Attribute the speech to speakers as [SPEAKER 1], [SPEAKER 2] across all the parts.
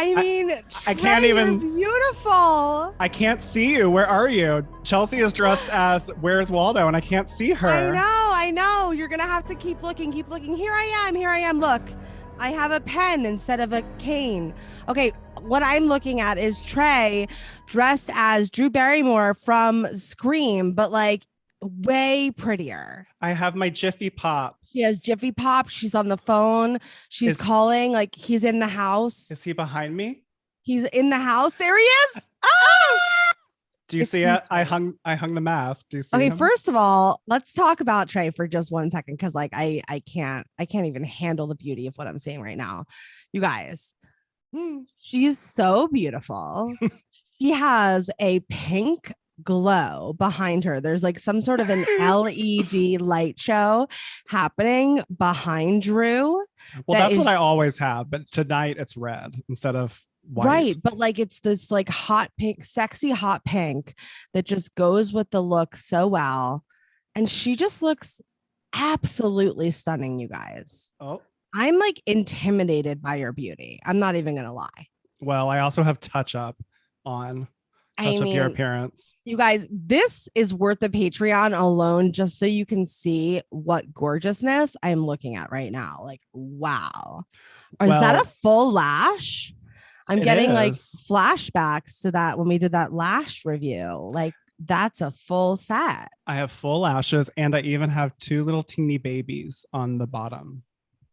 [SPEAKER 1] I mean,
[SPEAKER 2] I can't
[SPEAKER 1] Trey,
[SPEAKER 2] even.
[SPEAKER 1] you're beautiful.
[SPEAKER 2] I can't see you. Where are you? Chelsey is dressed as Where's Waldo, and I can't see her.
[SPEAKER 1] I know. You're gonna have to keep looking. Here I am. Look, I have a pen instead of a cane. Okay, what I'm looking at is Trey dressed as Drew Barrymore from Scream, but like way prettier.
[SPEAKER 2] I have my Jiffy Pop.
[SPEAKER 1] She has Jiffy Pop. She's on the phone. She's calling, like he's in the house.
[SPEAKER 2] Is he behind me?
[SPEAKER 1] He's in the house. There he is.
[SPEAKER 2] Do you see it? I hung the mask. Do you see him?
[SPEAKER 1] First of all, let's talk about Trey for just 1 second, because like I can't even handle the beauty of what I'm saying right now. You guys, she's so beautiful. She has a pink glow behind her. There's like some sort of an LED light show happening behind Drew.
[SPEAKER 2] Well, that's what I always have, but tonight it's red instead of white.
[SPEAKER 1] Right, but like it's this like hot pink, sexy hot pink that just goes with the look so well. And she just looks absolutely stunning, you guys.
[SPEAKER 2] Oh,
[SPEAKER 1] I'm like intimidated by your beauty. I'm not even gonna lie.
[SPEAKER 2] Well, I also have touch up on. Touch up your appearance.
[SPEAKER 1] You guys, this is worth the Patreon alone, just so you can see what gorgeousness I'm looking at right now. Like, wow. Is that a full lash? I'm getting like flashbacks to that when we did that lash review. Like, that's a full set.
[SPEAKER 2] I have full lashes, and I even have 2 little teeny babies on the bottom.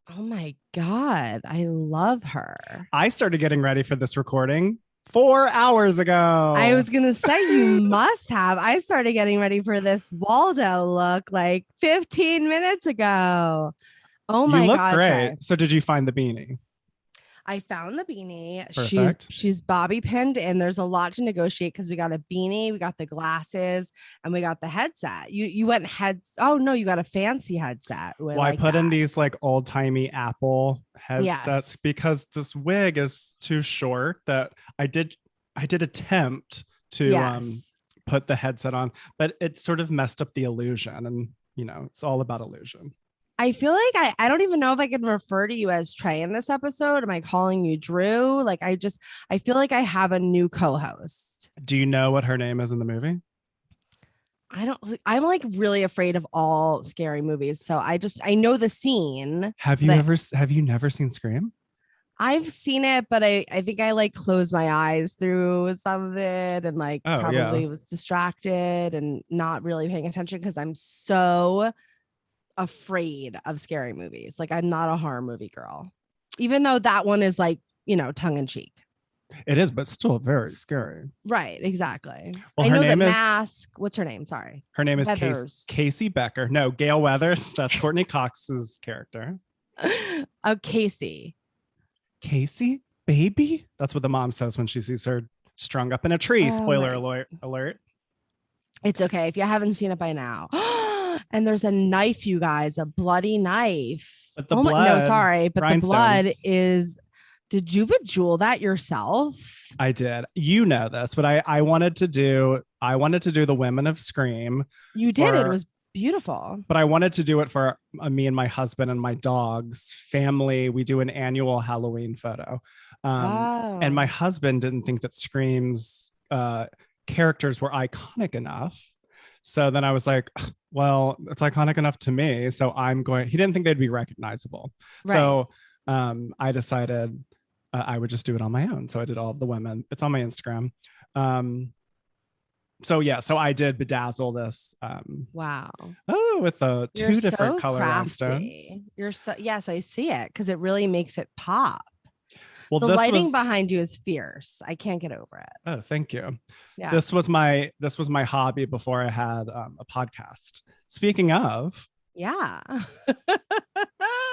[SPEAKER 1] Oh my God. I love her.
[SPEAKER 2] I started getting ready for this recording 4 hours ago.
[SPEAKER 1] I was going to say, you must have. I started getting ready for this Waldo look like 15 minutes ago. Oh my God. You look great. Trey.
[SPEAKER 2] So did you find the beanie?
[SPEAKER 1] I found the beanie.
[SPEAKER 2] Perfect.
[SPEAKER 1] She's bobby pinned, and there's a lot to negotiate because we got a beanie, we got the glasses, and we got the headset. You went Oh no, you got a fancy headset.
[SPEAKER 2] Well, I put in these like old timey Apple headsets because this wig is too short. That I did attempt to put the headset on, but it sort of messed up the illusion, and it's all about illusion.
[SPEAKER 1] I feel like I don't even know if I can refer to you as Trey in this episode. Am I calling you Drew? Like, I feel like I have a new co-host.
[SPEAKER 2] Do you know what her name is in the movie?
[SPEAKER 1] I'm like really afraid of all scary movies. So I know the scene.
[SPEAKER 2] Have you never seen Scream?
[SPEAKER 1] I've seen it, but I think I like closed my eyes through some of it and like was distracted and not really paying attention because I'm so afraid of scary movies. Like, I'm not a horror movie girl, even though that one is like, tongue in cheek.
[SPEAKER 2] It is, but still very scary.
[SPEAKER 1] Right. Exactly.
[SPEAKER 2] Well,
[SPEAKER 1] I know the Mask. What's her name? Sorry.
[SPEAKER 2] Her name is Casey Becker. No, Gail Weathers. That's Courtney Cox's character.
[SPEAKER 1] Oh, Casey,
[SPEAKER 2] baby. That's what the mom says when she sees her strung up in a tree. Spoiler alert.
[SPEAKER 1] It's okay if you haven't seen it by now. And there's a knife, you guys, a bloody knife.
[SPEAKER 2] But the blood.
[SPEAKER 1] No, sorry. But the blood is. Did you bejewel that yourself?
[SPEAKER 2] I did. You know this, but I wanted to do the Women of Scream.
[SPEAKER 1] You did. It was beautiful.
[SPEAKER 2] But I wanted to do it for me and my husband and my dog's family. We do an annual Halloween photo. And my husband didn't think that Scream's characters were iconic enough. So then I was like, well, it's iconic enough to me. So he didn't think they'd be recognizable. Right. So I decided I would just do it on my own. So I did all of the women. It's on my Instagram. So I did bedazzle this.
[SPEAKER 1] Wow.
[SPEAKER 2] Oh, with two different color rhinestones.
[SPEAKER 1] Yes, I see it because it really makes it pop.
[SPEAKER 2] Well,
[SPEAKER 1] the lighting behind you is fierce. I can't get over it.
[SPEAKER 2] Oh, thank you.
[SPEAKER 1] Yeah.
[SPEAKER 2] This was my hobby before I had a podcast. Speaking of,
[SPEAKER 1] yeah.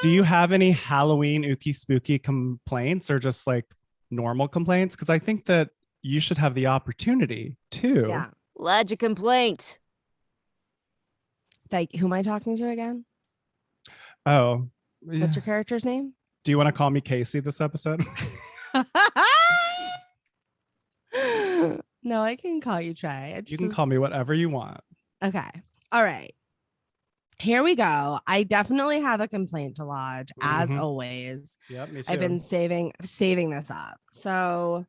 [SPEAKER 2] Do you have any Halloween ooky spooky complaints or just like normal complaints? Because I think that you should have the opportunity to.
[SPEAKER 3] Yeah. Lodge a complaint.
[SPEAKER 1] Like, who am I talking to again?
[SPEAKER 2] Oh.
[SPEAKER 1] What's your character's name?
[SPEAKER 2] Do you want to call me Casey this episode?
[SPEAKER 1] No, I can call you Trey.
[SPEAKER 2] You can call me whatever you want.
[SPEAKER 1] Okay. All right. Here we go. I definitely have a complaint to lodge, as
[SPEAKER 2] Mhm.
[SPEAKER 1] always.
[SPEAKER 2] Yep, me too.
[SPEAKER 1] I've been saving this up. So,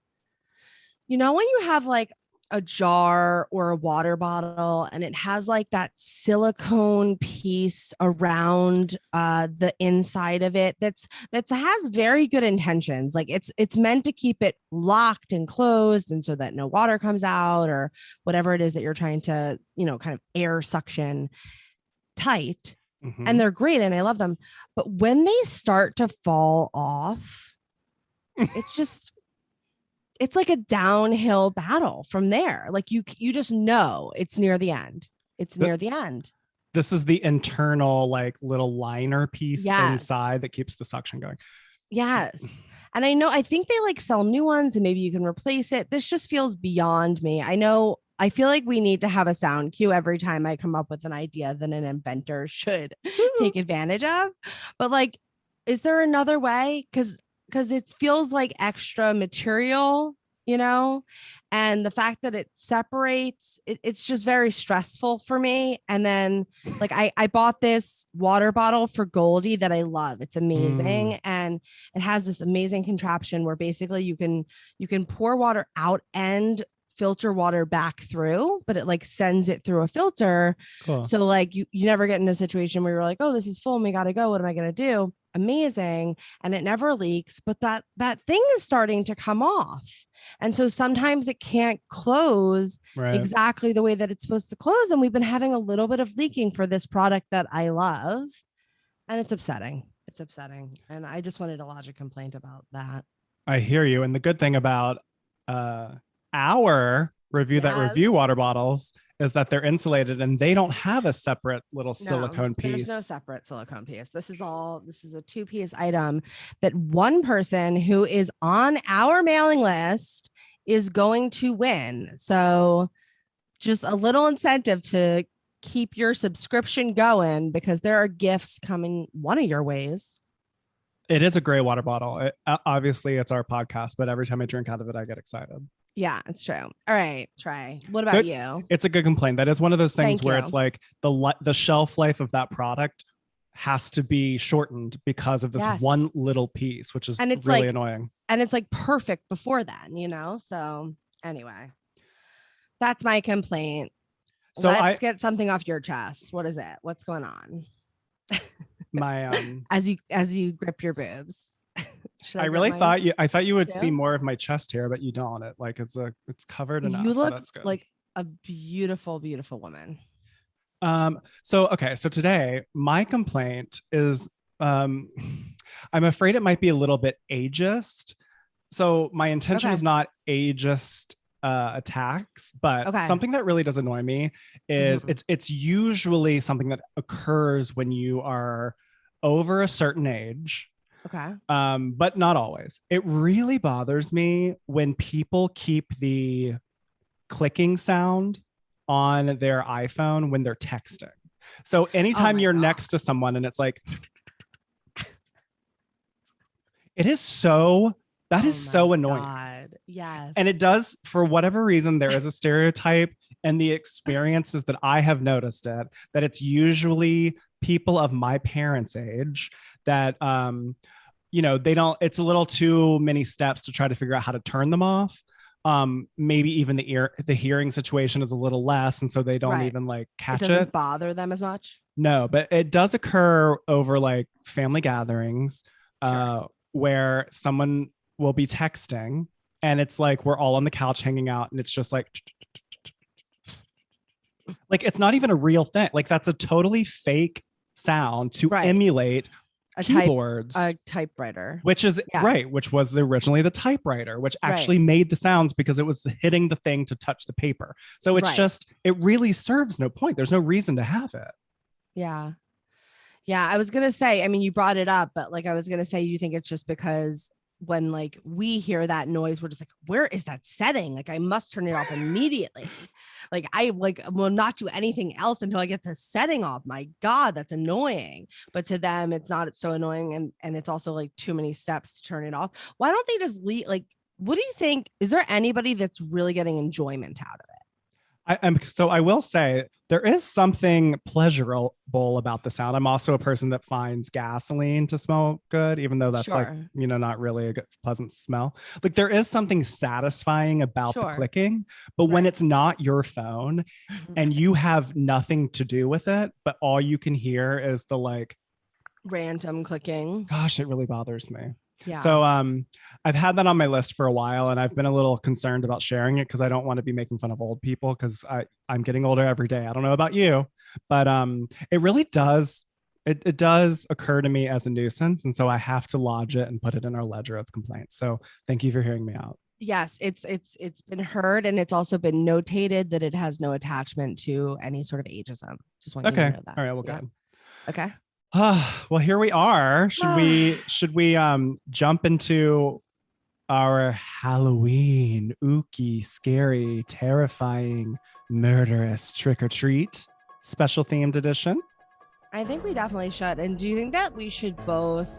[SPEAKER 1] you know, when you have like a jar or a water bottle and it has like that silicone piece around the inside of it that's has very good intentions. Like it's meant to keep it locked and closed and so that no water comes out or whatever it is that you're trying to, you know, kind of air suction tight. And they're great and I love them. But when they start to fall off, it's like a downhill battle from there. Like you just know it's near the end. It's near the end.
[SPEAKER 2] This is the internal like little liner piece inside that keeps the suction going.
[SPEAKER 1] Yes. And I think they like sell new ones and maybe you can replace it. This just feels beyond me. I feel like we need to have a sound cue every time I come up with an idea that an inventor should take advantage of. But like, is there another way? Because it feels like extra material, you know, and the fact that it separates, it's just very stressful for me. And then like I bought this water bottle for Goldie that I love. It's amazing. And it has this amazing contraption where basically you can pour water out and filter water back through, but it like sends it through a filter. Cool. So like you never get in a situation where you're like, oh, this is full and we got to go. What am I going to do? Amazing. And it never leaks, but that thing is starting to come off. And so sometimes it can't close exactly the way that it's supposed to close. And we've been having a little bit of leaking for this product that I love. And it's upsetting. It's upsetting. And I just wanted to lodge a complaint about that.
[SPEAKER 2] I hear you. And the good thing about our review water bottles is that they're insulated and they don't have a separate little silicone piece.
[SPEAKER 1] There's no separate silicone piece. This is a 2-piece item that one person who is on our mailing list is going to win. So just a little incentive to keep your subscription going because there are gifts coming one of your ways.
[SPEAKER 2] It is a gray water bottle. Obviously it's our podcast, but every time I drink out of it, I get excited.
[SPEAKER 1] Yeah, it's true. All right, Trey. What about you?
[SPEAKER 2] It's a good complaint. That is one of those things where it's like the shelf life of that product has to be shortened because of this one little piece, which is really annoying.
[SPEAKER 1] And it's like perfect before then, you know? So anyway, that's my complaint. So let's get something off your chest. What is it? What's going on?
[SPEAKER 2] My
[SPEAKER 1] as you grip your boobs.
[SPEAKER 2] I really thought you would see more of my chest hair, but you don't. It's covered enough.
[SPEAKER 1] You look
[SPEAKER 2] so that's good.
[SPEAKER 1] like a beautiful, beautiful woman.
[SPEAKER 2] So today my complaint is I'm afraid it might be a little bit ageist. So my intention is not ageist attacks, but something that really does annoy me is it's usually something that occurs when you are over a certain age.
[SPEAKER 1] Okay.
[SPEAKER 2] But not always. It really bothers me when people keep the clicking sound on their iPhone when they're texting. So anytime you're next to someone and it's like, that is so annoying.
[SPEAKER 1] God. Yes.
[SPEAKER 2] And it does, for whatever reason, there is a stereotype and the experiences that I have noticed that it's usually people of my parents' age that, it's a little too many steps to try to figure out how to turn them off. Maybe even the hearing situation is a little less. And so they don't even like catch it.
[SPEAKER 1] It doesn't bother them as much.
[SPEAKER 2] No, but it does occur over like family gatherings, where someone will be texting and it's like, we're all on the couch hanging out and it's just like it's not even a real thing. Like that's a totally fake sound to emulate keyboards,
[SPEAKER 1] a typewriter,
[SPEAKER 2] which is which was originally the typewriter, which actually made the sounds because it was hitting the thing to touch the paper. So it's just, it really serves no point. There's no reason to have it.
[SPEAKER 1] Yeah. I was going to say, I mean, you brought it up, but like, I was going to say, you think it's just because when like we hear that noise, we're just like, where is that setting? Like I must turn it off immediately. Like I will not do anything else until I get the setting off. My God, that's annoying. But to them, it's not so annoying. And it's also like too many steps to turn it off. Why don't they just leave? Like, what do you think? Is there anybody that's really getting enjoyment out of it?
[SPEAKER 2] I will say there is something pleasurable about the sound. I'm also a person that finds gasoline to smell good, even though that's like,
[SPEAKER 1] Sure.
[SPEAKER 2] not really a good, pleasant smell. Like there is something satisfying about the
[SPEAKER 1] Sure.
[SPEAKER 2] clicking, but when
[SPEAKER 1] Right.
[SPEAKER 2] it's not your phone and you have nothing to do with it, but all you can hear is the like
[SPEAKER 1] Random clicking.
[SPEAKER 2] gosh, it really bothers me.
[SPEAKER 1] Yeah.
[SPEAKER 2] So I've had that on my list for a while, and I've been a little concerned about sharing it because I don't want to be making fun of old people because I'm getting older every day. I don't know about you, but it really does. It does occur to me as a nuisance, and so I have to lodge it and put it in our ledger of complaints. So thank you for hearing me out.
[SPEAKER 1] Yes, it's been heard, and it's also been notated that it has no attachment to any sort of ageism. Just want you to know that.
[SPEAKER 2] All right, well,
[SPEAKER 1] yeah.
[SPEAKER 2] good.
[SPEAKER 1] Okay.
[SPEAKER 2] Well, here we are. Should we jump into our Halloween, ooky, scary, terrifying, murderous trick or treat special themed edition?
[SPEAKER 1] I think we definitely should. And do you think that we should both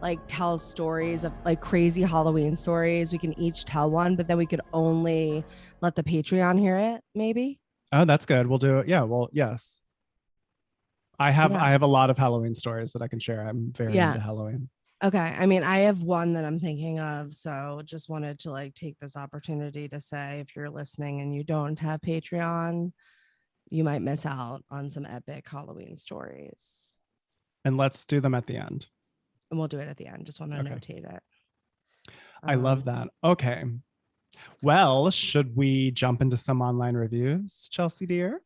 [SPEAKER 1] like tell stories of like crazy Halloween stories? We can each tell one, but then we could only let the Patreon hear it, maybe?
[SPEAKER 2] Oh, that's good. We'll do it. Yeah, well, yes. I have a lot of Halloween stories that I can share. I'm very into Halloween.
[SPEAKER 1] Okay. I mean, I have one that I'm thinking of. So just wanted to like take this opportunity to say, if you're listening and you don't have Patreon, you might miss out on some epic Halloween stories.
[SPEAKER 2] And let's do them at the end.
[SPEAKER 1] And we'll do it at the end. Just want to notate it.
[SPEAKER 2] I love that. Okay. Well, should we jump into some online reviews, Chelsey dear?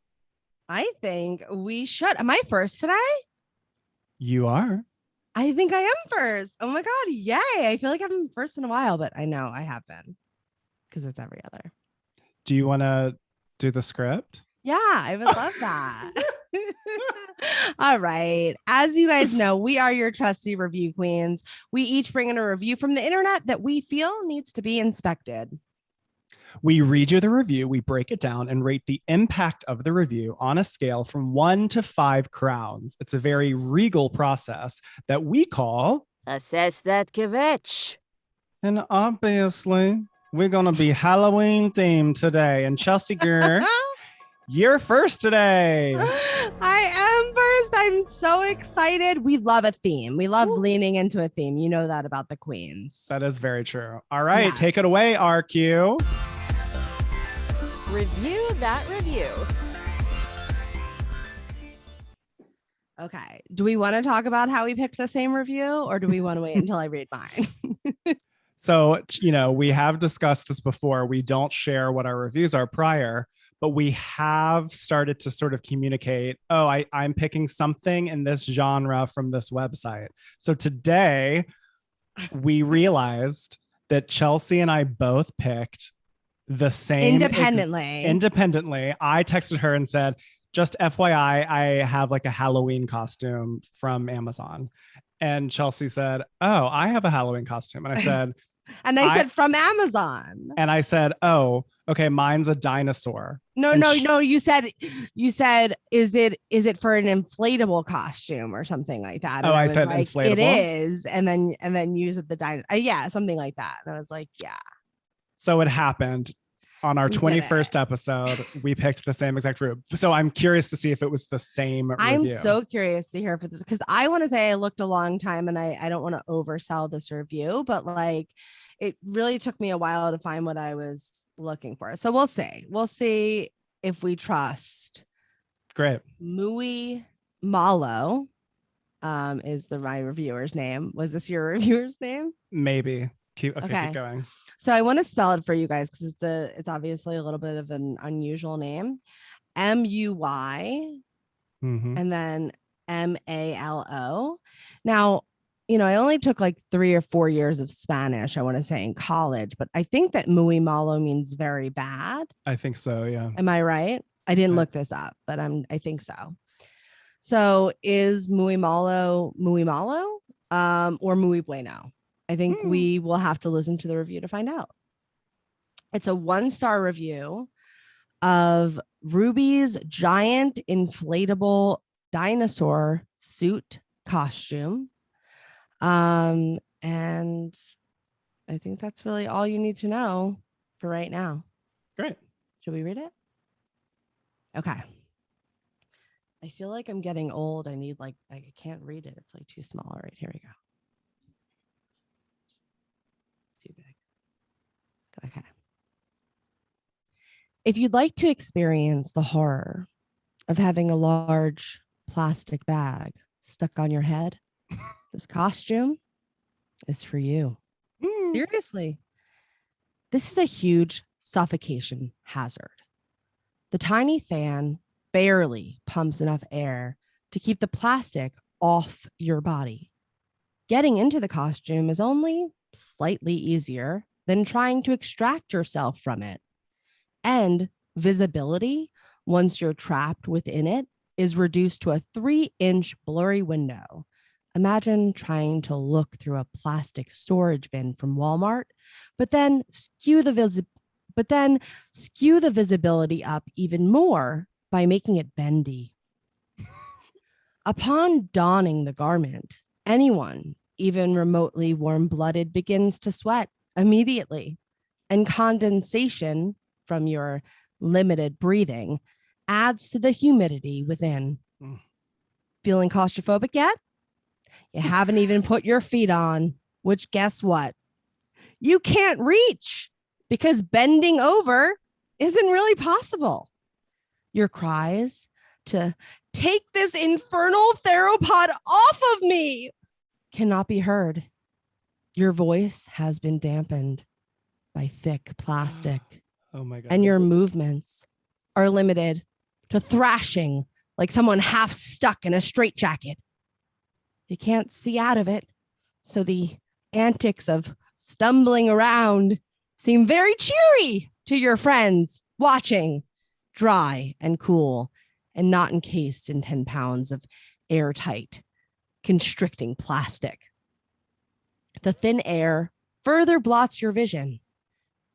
[SPEAKER 1] I think we should. Am I first today?
[SPEAKER 2] You are.
[SPEAKER 1] I think I am first. Oh my God. Yay. I feel like I've been first in a while, but I know I have been because it's every other.
[SPEAKER 2] Do you want to do the script?
[SPEAKER 1] Yeah, I would love that. All right. As you guys know, we are your trusty review queens. We each bring in a review from the internet that we feel needs to be inspected.
[SPEAKER 2] We read you the review, we break it down and rate the impact of the review on a scale from 1 to 5 crowns. It's a very regal process that we call
[SPEAKER 3] Assess That Kvetch.
[SPEAKER 2] And obviously, we're going to be Halloween themed today. And Chelsey girl, you're first today.
[SPEAKER 1] I am first. I'm so excited. We love a theme. We love leaning into a theme. You know that about the queens.
[SPEAKER 2] That is very true. All right, take it away, RQ.
[SPEAKER 3] Review that review.
[SPEAKER 1] Okay. Do we want to talk about how we picked the same review, or do we want to wait until I read mine?
[SPEAKER 2] So, we have discussed this before. We don't share what our reviews are prior, but we have started to sort of communicate, I'm picking something in this genre from this website. So today we realized that Chelsey and I both picked the same independently. I texted her and said, just FYI, I have like a Halloween costume from Amazon. And Chelsey said, I have a Halloween costume. And I said,
[SPEAKER 1] I said from Amazon.
[SPEAKER 2] And I said, okay, mine's a dinosaur.
[SPEAKER 1] No. You said, is it for an inflatable costume or something like that? And
[SPEAKER 2] I said like, inflatable.
[SPEAKER 1] It is. And then you said the dinosaur. Something like that. And I was like, yeah.
[SPEAKER 2] So it happened on our 21st episode. We picked the same exact route. So I'm curious to see if it was the same review.
[SPEAKER 1] I'm so curious to hear for this because I want to say I looked a long time and I don't want to oversell this review, but like it really took me a while to find what I was looking for. So we'll see. We'll see if we trust.
[SPEAKER 2] Great.
[SPEAKER 1] Mui Malo is my reviewer's name. Was this your reviewer's name?
[SPEAKER 2] Maybe. Keep going.
[SPEAKER 1] So I want to spell it for you guys because it's obviously a little bit of an unusual name. MUY and then MALO. Now, I only took like 3 or 4 years of Spanish, I want to say, in college, but I think that muy malo means very bad.
[SPEAKER 2] I think so, yeah.
[SPEAKER 1] Am I right? I didn't look this up, but I think so. So is muy malo or muy bueno? I think we will have to listen to the review to find out. It's a 1-star review of Ruby's giant inflatable dinosaur suit costume. And I think that's really all you need to know for right now.
[SPEAKER 2] Great.
[SPEAKER 1] Should we read it? Okay. I feel like I'm getting old. I need I can't read it. It's like too small. All right, here we go. Too big. Okay. If you'd like to experience the horror of having a large plastic bag stuck on your head, this costume is for you. Seriously. This is a huge suffocation hazard. The tiny fan barely pumps enough air to keep the plastic off your body. Getting into the costume is only slightly easier than trying to extract yourself from it. And visibility, once you're trapped within it, is reduced to a 3-inch blurry window. Imagine trying to look through a plastic storage bin from Walmart, but then skew the visibility up even more by making it bendy. Upon donning the garment, anyone, even remotely warm-blooded, begins to sweat immediately, and condensation from your limited breathing adds to the humidity within. Feeling claustrophobic yet? You haven't even put your feet on, which guess what? You can't reach because bending over isn't really possible. Your cries to take this infernal theropod off of me cannot be heard. Your voice has been dampened by thick plastic.
[SPEAKER 2] Oh my God.
[SPEAKER 1] And your movements are limited to thrashing like someone half stuck in a straitjacket. You can't see out of it, so the antics of stumbling around seem very cheery to your friends watching, dry and cool, and not encased in 10 pounds of airtight, constricting plastic. The thin air further blots your vision,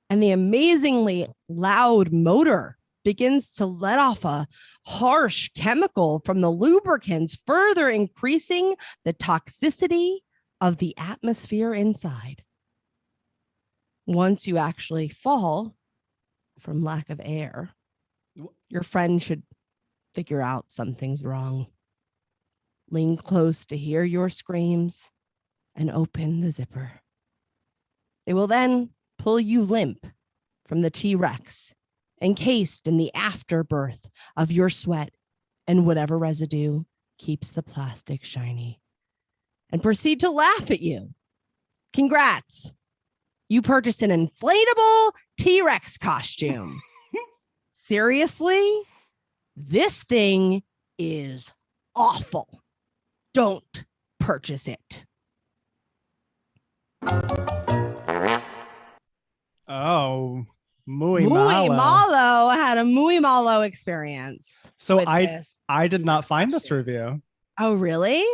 [SPEAKER 1] and the amazingly loud motor begins to let off a harsh chemical from the lubricants, further increasing the toxicity of the atmosphere inside. Once you actually fall from lack of air, your friend should figure out something's wrong. Lean close to hear your screams and open the zipper. They will then pull you limp from the T-Rex, encased in the afterbirth of your sweat and whatever residue keeps the plastic shiny, and proceed to laugh at you. Congrats. You purchased an inflatable T-Rex costume. Seriously? This thing is awful. Don't purchase it.
[SPEAKER 2] Oh, Muy
[SPEAKER 1] Malo
[SPEAKER 2] Malo.
[SPEAKER 1] had a Muy Malo experience.
[SPEAKER 2] So I did not find this review.
[SPEAKER 1] Oh, really?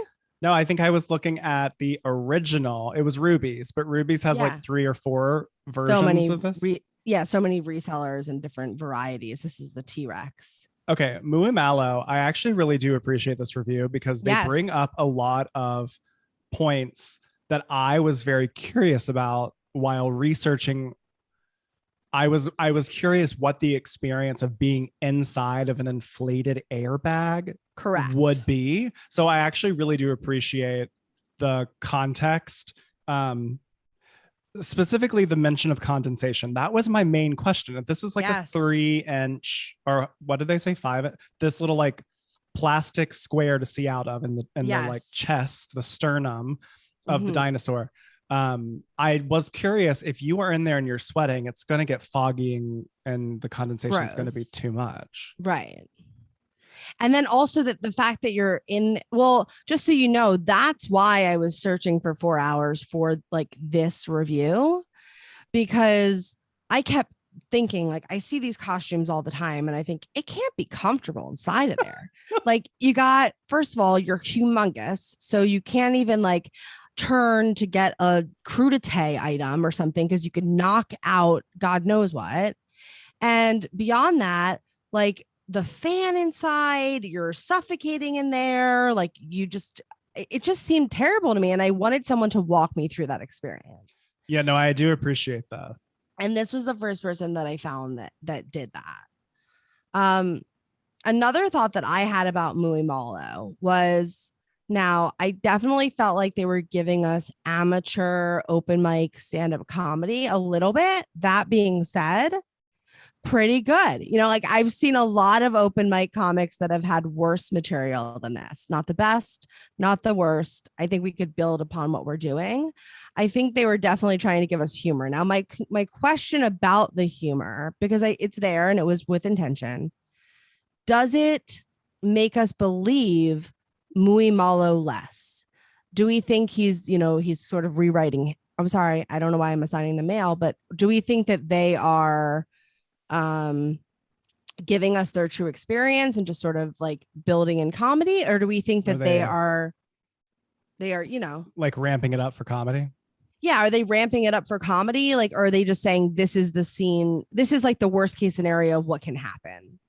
[SPEAKER 2] No, I think I was looking at the original. It was Ruby's, but Ruby's has like 3 or 4 versions of this.
[SPEAKER 1] So many resellers and different varieties. This is the T-Rex.
[SPEAKER 2] Okay, Muy Malo. I actually really do appreciate this review because they bring up a lot of points that I was very curious about while researching. I was curious what the experience of being inside of an inflated airbag would be. So I actually really do appreciate the context, specifically the mention of condensation. That was my main question. If this is like a 3-inch, or what did they say, 5? This little like plastic square to see out of in the like chest, the sternum of the dinosaur. I was curious, if you are in there and you're sweating, it's going to get foggy and the condensation is going to be too much.
[SPEAKER 1] Right. And then also that the fact that you're in, well, just so you know, that's why I was searching for 4 hours for like this review, because I kept thinking, like, I see these costumes all the time and I think it can't be comfortable inside of there. Like, you got, first of all, you're humongous, so you can't even like turn to get a crudité item or something because you could knock out God knows what. And beyond that, like the fan inside, you're suffocating in there. Like it just seemed terrible to me. And I wanted someone to walk me through that experience.
[SPEAKER 2] Yeah, no, I do appreciate that. And
[SPEAKER 1] this was the first person that I found that did that. another thought that I had about Muy Malo was, now I definitely felt like they were giving us amateur open mic stand-up comedy a little bit. That being said, pretty good. Like I've seen a lot of open mic comics that have had worse material than this. Not the best, not the worst. I think we could build upon what we're doing. I think they were definitely trying to give us humor. Now, my question about the humor, because it's there and it was with intention, does it make us believe Muy Malo less? Do we think he's sort of rewriting? I'm sorry, I don't know why I'm assigning the male, but do we think that they are giving us their true experience and just sort of like building in comedy, or do we think that they are
[SPEAKER 2] like ramping it up for comedy?
[SPEAKER 1] Yeah, are they ramping it up for comedy? Like, or are they just saying this is the scene, this is like the worst case scenario of what can happen?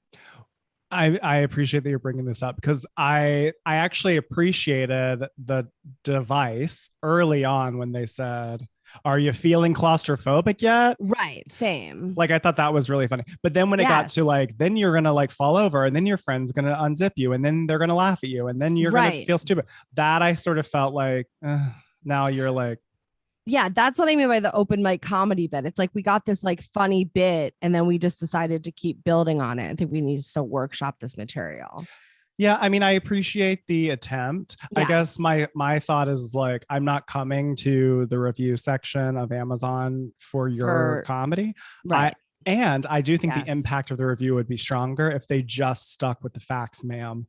[SPEAKER 2] I appreciate that you're bringing this up, because I actually appreciated the device early on when they said, "Are you feeling claustrophobic yet?"
[SPEAKER 1] Right, same.
[SPEAKER 2] Like, I thought that was really funny. But then when it got to like, then you're gonna like fall over, and then your friend's gonna unzip you, and then they're gonna laugh at you, and then you're gonna feel stupid. That I sort of felt like, now you're like.
[SPEAKER 1] Yeah, that's what I mean by the open mic comedy bit. It's like we got this like funny bit and then we just decided to keep building on it. I think we need to still workshop this material.
[SPEAKER 2] Yeah, I mean, I appreciate the attempt. Yes. I guess my thought is like, I'm not coming to the review section of Amazon for your comedy.
[SPEAKER 1] Right.
[SPEAKER 2] I do think the impact of the review would be stronger if they just stuck with the facts, ma'am.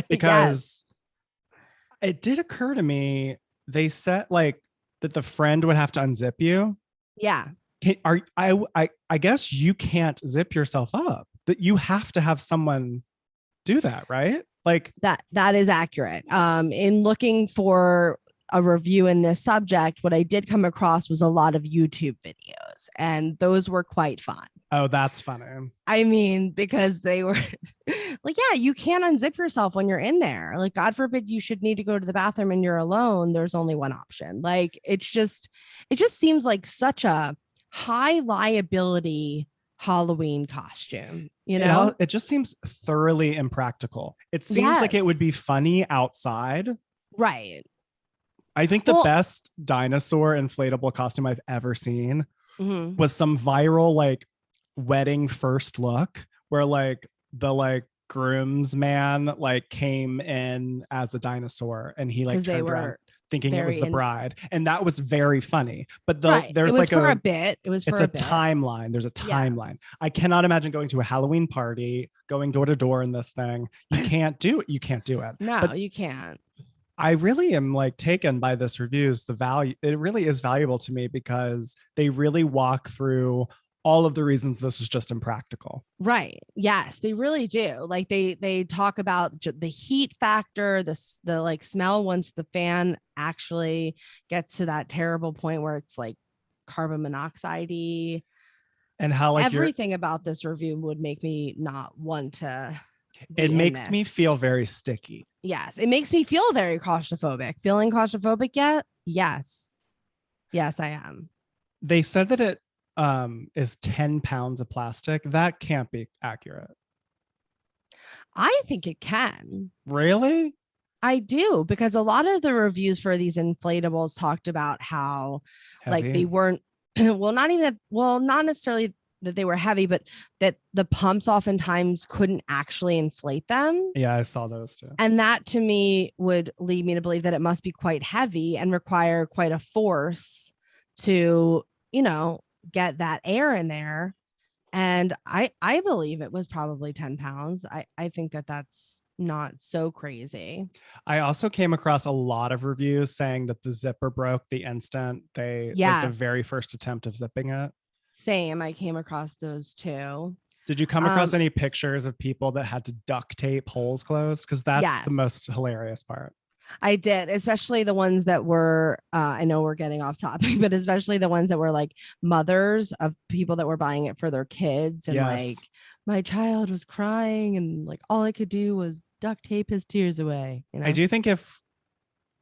[SPEAKER 2] Because it did occur to me, they said like, that the friend would have to unzip you.
[SPEAKER 1] Yeah.
[SPEAKER 2] I guess you can't zip yourself up. That you have to have someone do that, right? Like
[SPEAKER 1] that is accurate. In looking for a review in this subject, what I did come across was a lot of YouTube videos, and those were quite fun.
[SPEAKER 2] Oh, that's funny.
[SPEAKER 1] I mean, because they were like, yeah, you can't unzip yourself when you're in there. Like, God forbid you should need to go to the bathroom and you're alone. There's only one option. Like, it just seems like such a high liability Halloween costume,
[SPEAKER 2] It just seems thoroughly impractical. It seems like it would be funny outside.
[SPEAKER 1] Right.
[SPEAKER 2] I think the best dinosaur inflatable costume I've ever seen was some viral like wedding first look where like the groomsman like came in as a dinosaur and he like turned around thinking it was the bride, and that was very funny. But there's like a
[SPEAKER 1] bit. It's a
[SPEAKER 2] timeline. There's a timeline. Yes. I cannot imagine going to a Halloween party, going door to door in this thing. You can't do it. You can't do it.
[SPEAKER 1] No, but you can't.
[SPEAKER 2] I really am like taken by this reviews. The value, it really is valuable to me because they really walk through all of the reasons this is just impractical.
[SPEAKER 1] Right. Yes, they really do. Like they talk about the heat factor, the like smell once the fan actually gets to that terrible point where it's like carbon monoxide-y.
[SPEAKER 2] And how like
[SPEAKER 1] everything about this review would make me not want to.
[SPEAKER 2] It makes me feel very sticky.
[SPEAKER 1] Yes, it makes me feel very claustrophobic. Feeling claustrophobic yet? Yes. Yes, I am.
[SPEAKER 2] They said that it is 10 pounds of plastic. That can't be accurate.
[SPEAKER 1] I think it can.
[SPEAKER 2] Really?
[SPEAKER 1] I do, because a lot of the reviews for these inflatables talked about how heavy. Like they weren't not necessarily that they were heavy, but that the pumps oftentimes couldn't actually inflate them.
[SPEAKER 2] Yeah, I saw those too.
[SPEAKER 1] And that to me would lead me to believe that it must be quite heavy and require quite a force to, get that air in there. And I believe it was probably 10 pounds. I think that's not so crazy.
[SPEAKER 2] I also came across a lot of reviews saying that the zipper broke the instant like the very first attempt of zipping it.
[SPEAKER 1] Same. I came across those too.
[SPEAKER 2] Did you come across any pictures of people that had to duct tape holes closed? Because that's the most hilarious part.
[SPEAKER 1] I did, especially the ones that were, I know we're getting off topic, but especially the ones that were like mothers of people that were buying it for their kids. And like, my child was crying and like, all I could do was duct tape his tears away.
[SPEAKER 2] I do think if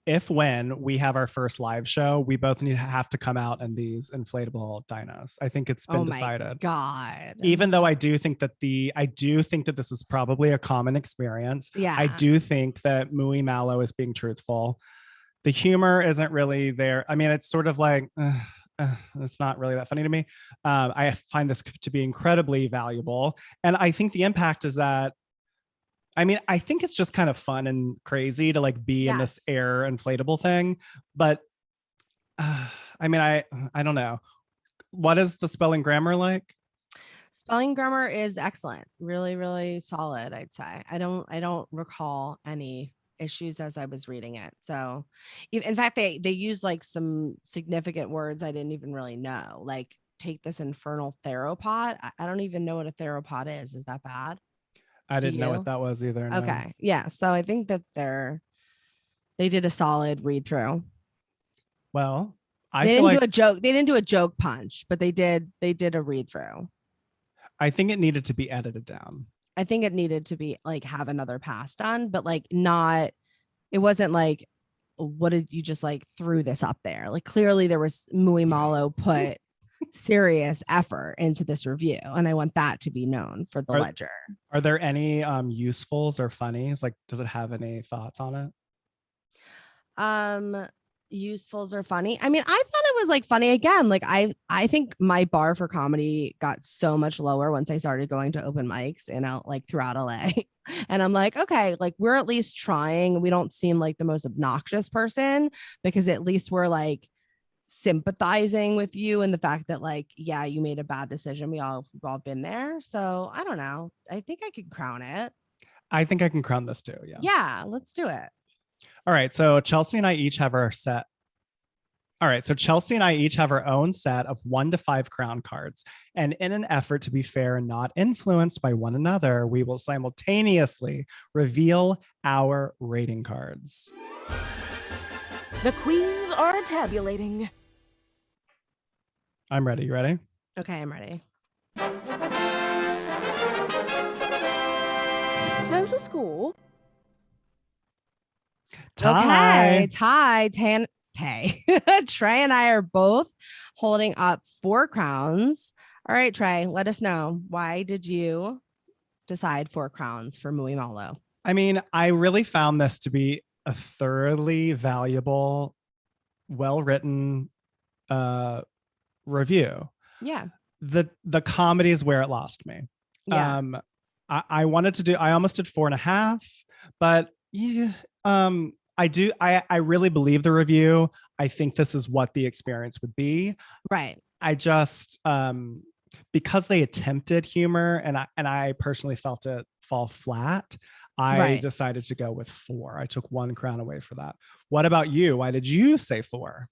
[SPEAKER 2] if when we have our first live show, we both have to come out in these inflatable dinos. I think it's been decided.
[SPEAKER 1] God.
[SPEAKER 2] Even though I do think that this is probably a common experience.
[SPEAKER 1] Yeah.
[SPEAKER 2] I do think that Muy Malo is being truthful. The humor isn't really there. I mean, it's sort of like, it's not really that funny to me. I find this to be incredibly valuable. And I think the impact is that, I mean, I think it's just kind of fun and crazy to like be in this air inflatable thing. But I mean, I don't know. What is the spelling grammar like?
[SPEAKER 1] Spelling grammar is excellent. Really, really solid, I'd say. I don't recall any issues as I was reading it. So in fact, they use like some significant words I didn't even really know. Like take this infernal theropod. I don't even know what a theropod is. Is that bad?
[SPEAKER 2] I didn't know what that was either. No.
[SPEAKER 1] Okay. Yeah. So I think that they did a solid read through.
[SPEAKER 2] Well,
[SPEAKER 1] they didn't do a joke. They didn't do a joke punch, but they did a read through.
[SPEAKER 2] I think it needed to be edited down.
[SPEAKER 1] I think it needed to be like have another pass done, but like not, it wasn't like, what did you just like threw this up there? Like clearly there was Muy Malo put serious effort into this review, and I want that to be known for the ledger.
[SPEAKER 2] Are there any usefuls or funnies? Like, does it have any thoughts on
[SPEAKER 1] it? Usefuls or funny? I mean, I thought it was like funny again. Like I think my bar for comedy got so much lower once I started going to open mics and out like throughout LA. And I'm like, okay, like we're at least trying. We don't seem like the most obnoxious person because at least we're like sympathizing with you and the fact that like, yeah, you made a bad decision. We've all been there. So I don't know. I think I could crown it.
[SPEAKER 2] I think I can crown this too. Yeah.
[SPEAKER 1] Yeah, let's do it.
[SPEAKER 2] All right. So Chelsey and I each have our set. All right. So Chelsey and I each have our own set of 1 to 5 crown cards. And in an effort to be fair and not influenced by one another, we will simultaneously reveal our rating cards.
[SPEAKER 3] The queens are tabulating.
[SPEAKER 2] I'm ready. You ready?
[SPEAKER 1] Okay, I'm ready.
[SPEAKER 3] Total score.
[SPEAKER 1] Okay, tie. Trey and I are both holding up 4 crowns. All right, Trey, let us know. Why did you decide 4 crowns for Muy Malo?
[SPEAKER 2] I mean, I really found this to be a thoroughly valuable, well-written review.
[SPEAKER 1] Yeah.
[SPEAKER 2] The comedy is where it lost me.
[SPEAKER 1] Yeah.
[SPEAKER 2] I almost did 4.5, but yeah, I really believe the review. I think this is what the experience would be.
[SPEAKER 1] Right.
[SPEAKER 2] I just because they attempted humor and I personally felt it fall flat. I decided to go with 4. I took 1 crown away for that. What about you? Why did you say 4?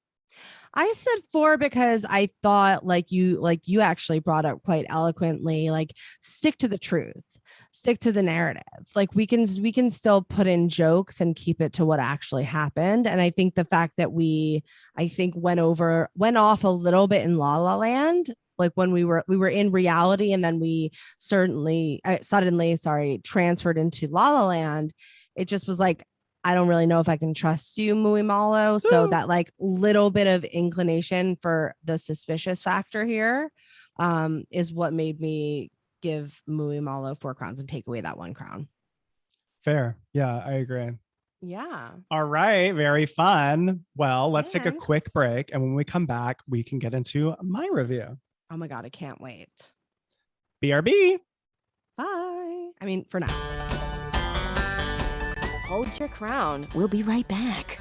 [SPEAKER 1] I said 4 because I thought like you actually brought up quite eloquently, like stick to the truth, stick to the narrative. Like we can still put in jokes and keep it to what actually happened. And I think the fact that went off a little bit in La La Land, like when we were in reality and then we suddenly transferred into La La Land, it just was like, I don't really know if I can trust you, Muy Malo. So that like little bit of inclination for the suspicious factor here is what made me give Muy Malo 4 crowns and take away that 1 crown.
[SPEAKER 2] Fair. Yeah, I agree.
[SPEAKER 1] Yeah.
[SPEAKER 2] All right. Very fun. Well, let's take a quick break. And when we come back, we can get into my review.
[SPEAKER 1] Oh my God, I can't wait.
[SPEAKER 2] BRB.
[SPEAKER 1] Bye. I mean, for now.
[SPEAKER 3] Hold your crown. We'll be right back.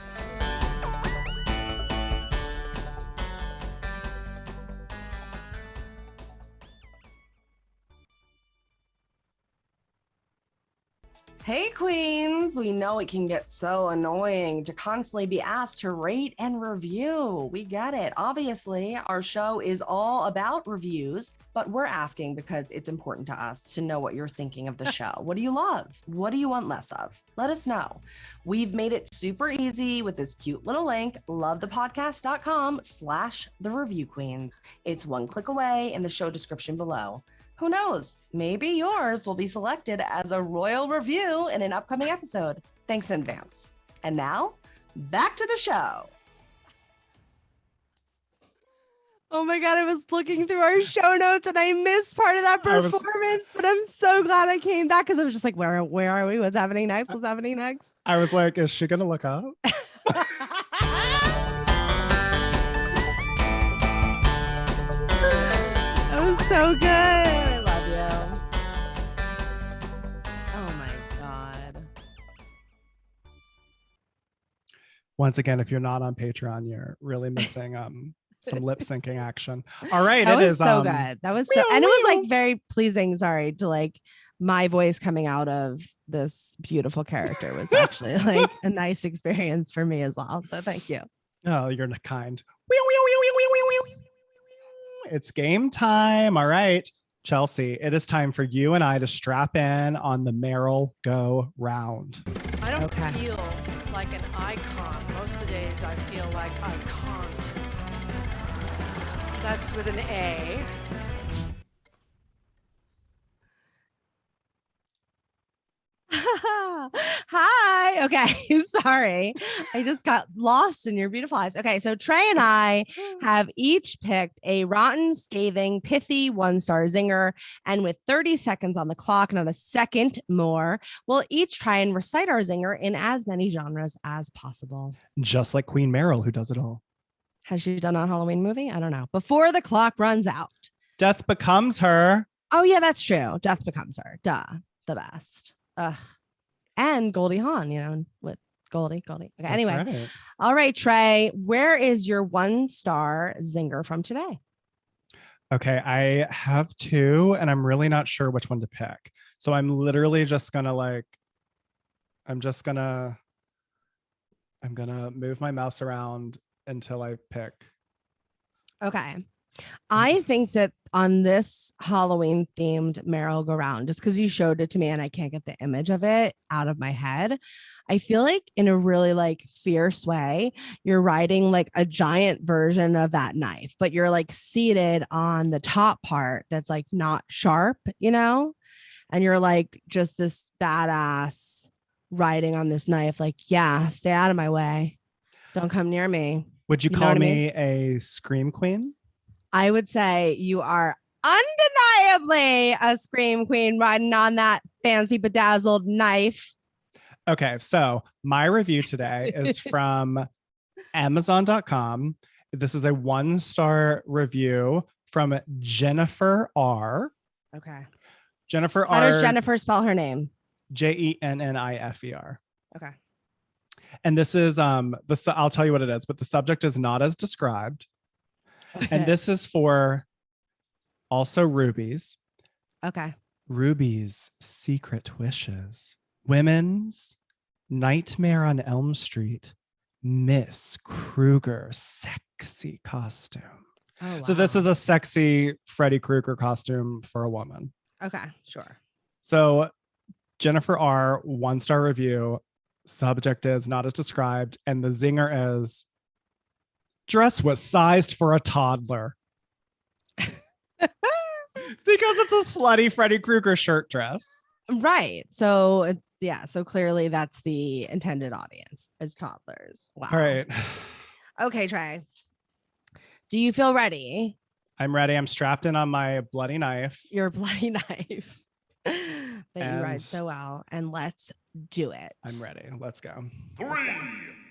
[SPEAKER 1] Hey queens, we know it can get so annoying to constantly be asked to rate and review. We get it. Obviously, our show is all about reviews, but we're asking because it's important to us to know what you're thinking of the show. What do you love? What do you want less of? Let us know. We've made it super easy with this cute little link, lovethepodcast.com/thereviewqueens. It's 1 click away in the show description below. Who knows? Maybe yours will be selected as a royal review in an upcoming episode. Thanks in advance. And now,
[SPEAKER 4] back to the show.
[SPEAKER 1] Oh my God, I was looking through our show notes and I missed part of that performance, but I'm so glad I came back because I was just like, where are we? What's happening next? What's happening next?
[SPEAKER 2] I was like, is she going to look up?
[SPEAKER 1] That was so good. I love you. Oh my God.
[SPEAKER 2] Once again, if you're not on Patreon, you're really missing some lip syncing action. All right.
[SPEAKER 1] That
[SPEAKER 2] it
[SPEAKER 1] was
[SPEAKER 2] is
[SPEAKER 1] so good. That was so, and it was like very pleasing. Sorry to like my voice coming out of this beautiful character was actually like a nice experience for me as well. So thank you.
[SPEAKER 2] Oh, you're kind. It's game time. All right, Chelsey, it is time for you and I to strap in on the Meryl-Go-Round.
[SPEAKER 5] I don't feel like an icon. Most of the days I feel like I can't. That's with an A.
[SPEAKER 1] Hi. Okay. Sorry. I just got lost in your beautiful eyes. Okay. So Trey and I have each picked a rotten, scathing, pithy 1-star zinger. And with 30 seconds on the clock, not a second more, we'll each try and recite our zinger in as many genres as possible.
[SPEAKER 2] Just like Queen Meryl, who does it all.
[SPEAKER 1] Has she done a Halloween movie? I don't know. Before the clock runs out.
[SPEAKER 2] Death becomes her.
[SPEAKER 1] Oh, yeah, that's true. Death becomes her. Duh. The best. Ugh. And Goldie Hawn, you know, with Goldie. Okay,
[SPEAKER 2] That's
[SPEAKER 1] anyway.
[SPEAKER 2] right.
[SPEAKER 1] All right, Trey, where is your 1-star zinger from today?
[SPEAKER 2] Okay, I have two, and I'm really not sure which one to pick. So I'm literally just gonna I'm gonna move my mouse around until I pick.
[SPEAKER 1] Okay. I think that on this Halloween themed Meryl-Go-Round, just because you showed it to me and I can't get the image of it out of my head, I feel like in a really like fierce way, you're riding like a giant version of that knife, but you're like seated on the top part that's like not sharp, you know, and you're like just this badass riding on this knife. Like, yeah, stay out of my way. Don't come near me.
[SPEAKER 2] Would you
[SPEAKER 1] know
[SPEAKER 2] call
[SPEAKER 1] what I
[SPEAKER 2] me
[SPEAKER 1] mean?
[SPEAKER 2] a scream queen?
[SPEAKER 1] I would say you are undeniably a scream queen riding on that fancy bedazzled knife.
[SPEAKER 2] Okay, so my review today is from Amazon.com. This is a 1-star review from Jennifer R.
[SPEAKER 1] Okay.
[SPEAKER 2] Jennifer
[SPEAKER 1] How
[SPEAKER 2] R.
[SPEAKER 1] does Jennifer spell her name?
[SPEAKER 2] Jennifer.
[SPEAKER 1] Okay.
[SPEAKER 2] And this is I'll tell you what it is, but the subject is not as described. And this is for also rubies.
[SPEAKER 1] Okay.
[SPEAKER 2] Ruby's secret wishes. Women's Nightmare on Elm Street. Miss Krueger sexy costume.
[SPEAKER 1] Oh, wow.
[SPEAKER 2] So this is a sexy Freddy Krueger costume for a woman.
[SPEAKER 1] Okay, sure.
[SPEAKER 2] So Jennifer R, 1-star review. Subject is not as described. And the zinger is dress was sized for a toddler. Because it's a slutty Freddy Krueger shirt dress.
[SPEAKER 1] Right. So yeah, so clearly that's the intended audience is toddlers. Wow.
[SPEAKER 2] All right.
[SPEAKER 1] Okay, Trey. Do you feel ready?
[SPEAKER 2] I'm ready. I'm strapped in on my bloody knife.
[SPEAKER 1] Your bloody knife that you
[SPEAKER 2] And
[SPEAKER 1] ride so well. And let's do it.
[SPEAKER 2] I'm ready. Let's go.
[SPEAKER 6] 3,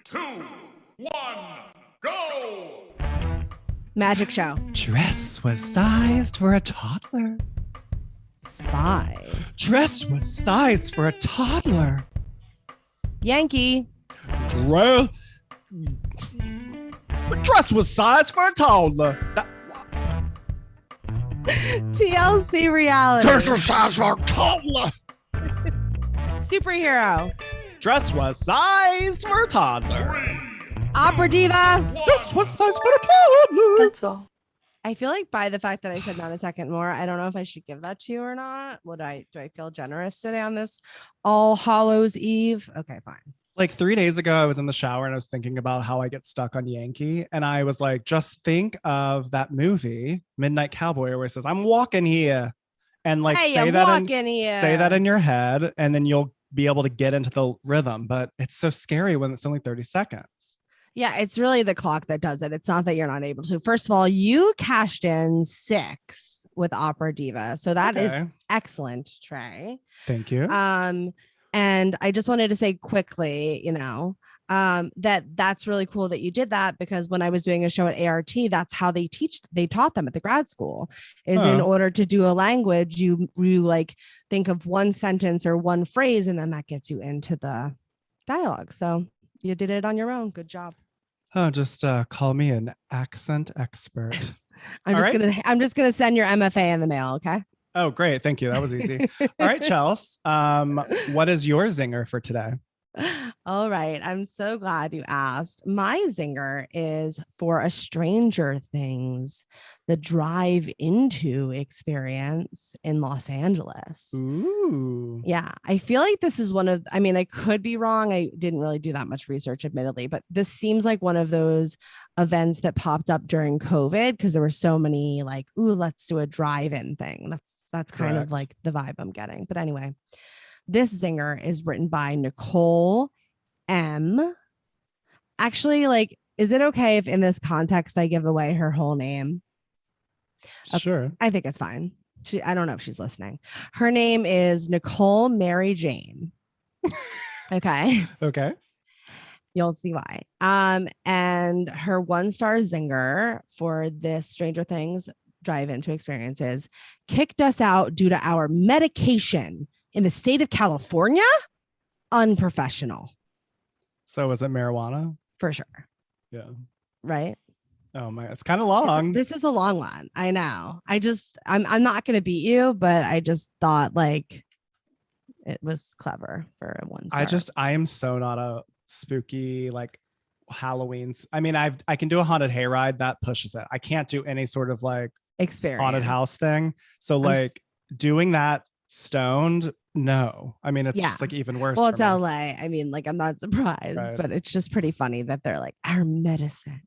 [SPEAKER 6] 2, 1, go!
[SPEAKER 1] Magic show.
[SPEAKER 2] Dress was sized for a toddler.
[SPEAKER 1] Spy.
[SPEAKER 2] Dress was sized for a toddler.
[SPEAKER 1] Yankee.
[SPEAKER 2] Dress was sized for a toddler.
[SPEAKER 1] TLC reality.
[SPEAKER 2] Dress was sized for a toddler.
[SPEAKER 1] Superhero.
[SPEAKER 2] Dress was sized for a toddler.
[SPEAKER 1] Opera diva.
[SPEAKER 2] Dress was sized for a toddler.
[SPEAKER 4] That's all.
[SPEAKER 1] I feel like by the fact that I said not a second more, I don't know if I should give that to you or not. Do I feel generous today on this All Hallows Eve? Okay, fine.
[SPEAKER 2] Like 3 days ago, I was in the shower and I was thinking about how I get stuck on Yankee. And I was like, just think of that movie, Midnight Cowboy, where it says, I'm walking here. And like
[SPEAKER 1] Hey,
[SPEAKER 2] say
[SPEAKER 1] I'm
[SPEAKER 2] that
[SPEAKER 1] walking here.
[SPEAKER 2] say that in your head, and then you'll be able to get into the rhythm, but it's so scary when it's only 30 seconds.
[SPEAKER 1] Yeah, it's really the clock that does it. It's not that you're not able to. First of all, you cashed in 6 with Opera Diva. So that is excellent, Trey.
[SPEAKER 2] Thank you.
[SPEAKER 1] And I just wanted to say quickly, that's really cool that you did that, because when I was doing a show at ART, that's how they taught them at the grad school is in order to do a language, you like think of one sentence or one phrase, and then that gets you into the dialogue. So you did it on your own. Good job.
[SPEAKER 2] Oh, just call me an accent expert.
[SPEAKER 1] I'm just gonna send your MFA in the mail. Okay.
[SPEAKER 2] Oh, great. Thank you. That was easy. All right, Chelsey. What is your zinger for today?
[SPEAKER 1] All right. I'm so glad you asked. My zinger is for a Stranger Things, the drive into experience in Los Angeles.
[SPEAKER 2] Ooh.
[SPEAKER 1] Yeah. I feel like this is I could be wrong. I didn't really do that much research, admittedly, but this seems like one of those events that popped up during COVID because there were so many like, ooh, let's do a drive-in thing. That's kind of like the vibe I'm getting. But anyway, this zinger is written by Nicole M. Actually, like, is it okay if in this context I give away her whole name?
[SPEAKER 2] Sure.
[SPEAKER 1] I think it's fine. I don't know if she's listening. Her name is Nicole Mary Jane. Okay.
[SPEAKER 2] Okay.
[SPEAKER 1] You'll see why. And her 1-star zinger for this Stranger Things drive into experiences kicked us out due to our medication in the state of California. Unprofessional.
[SPEAKER 2] So was it marijuana?
[SPEAKER 1] For sure.
[SPEAKER 2] Yeah.
[SPEAKER 1] Right.
[SPEAKER 2] Oh my, it's kind of long.
[SPEAKER 1] This is a long one. I know. I'm not going to beat you, but I just thought like it was clever for a 1-star.
[SPEAKER 2] I am so not a spooky like Halloween's. I mean, I can do a haunted hayride that pushes it. I can't do any sort of like
[SPEAKER 1] experience
[SPEAKER 2] haunted house thing. So like doing that stoned, no. I mean, it's just like even worse.
[SPEAKER 1] Well, it's LA. I mean, like I'm not surprised, but it's just pretty funny that they're like our medicine,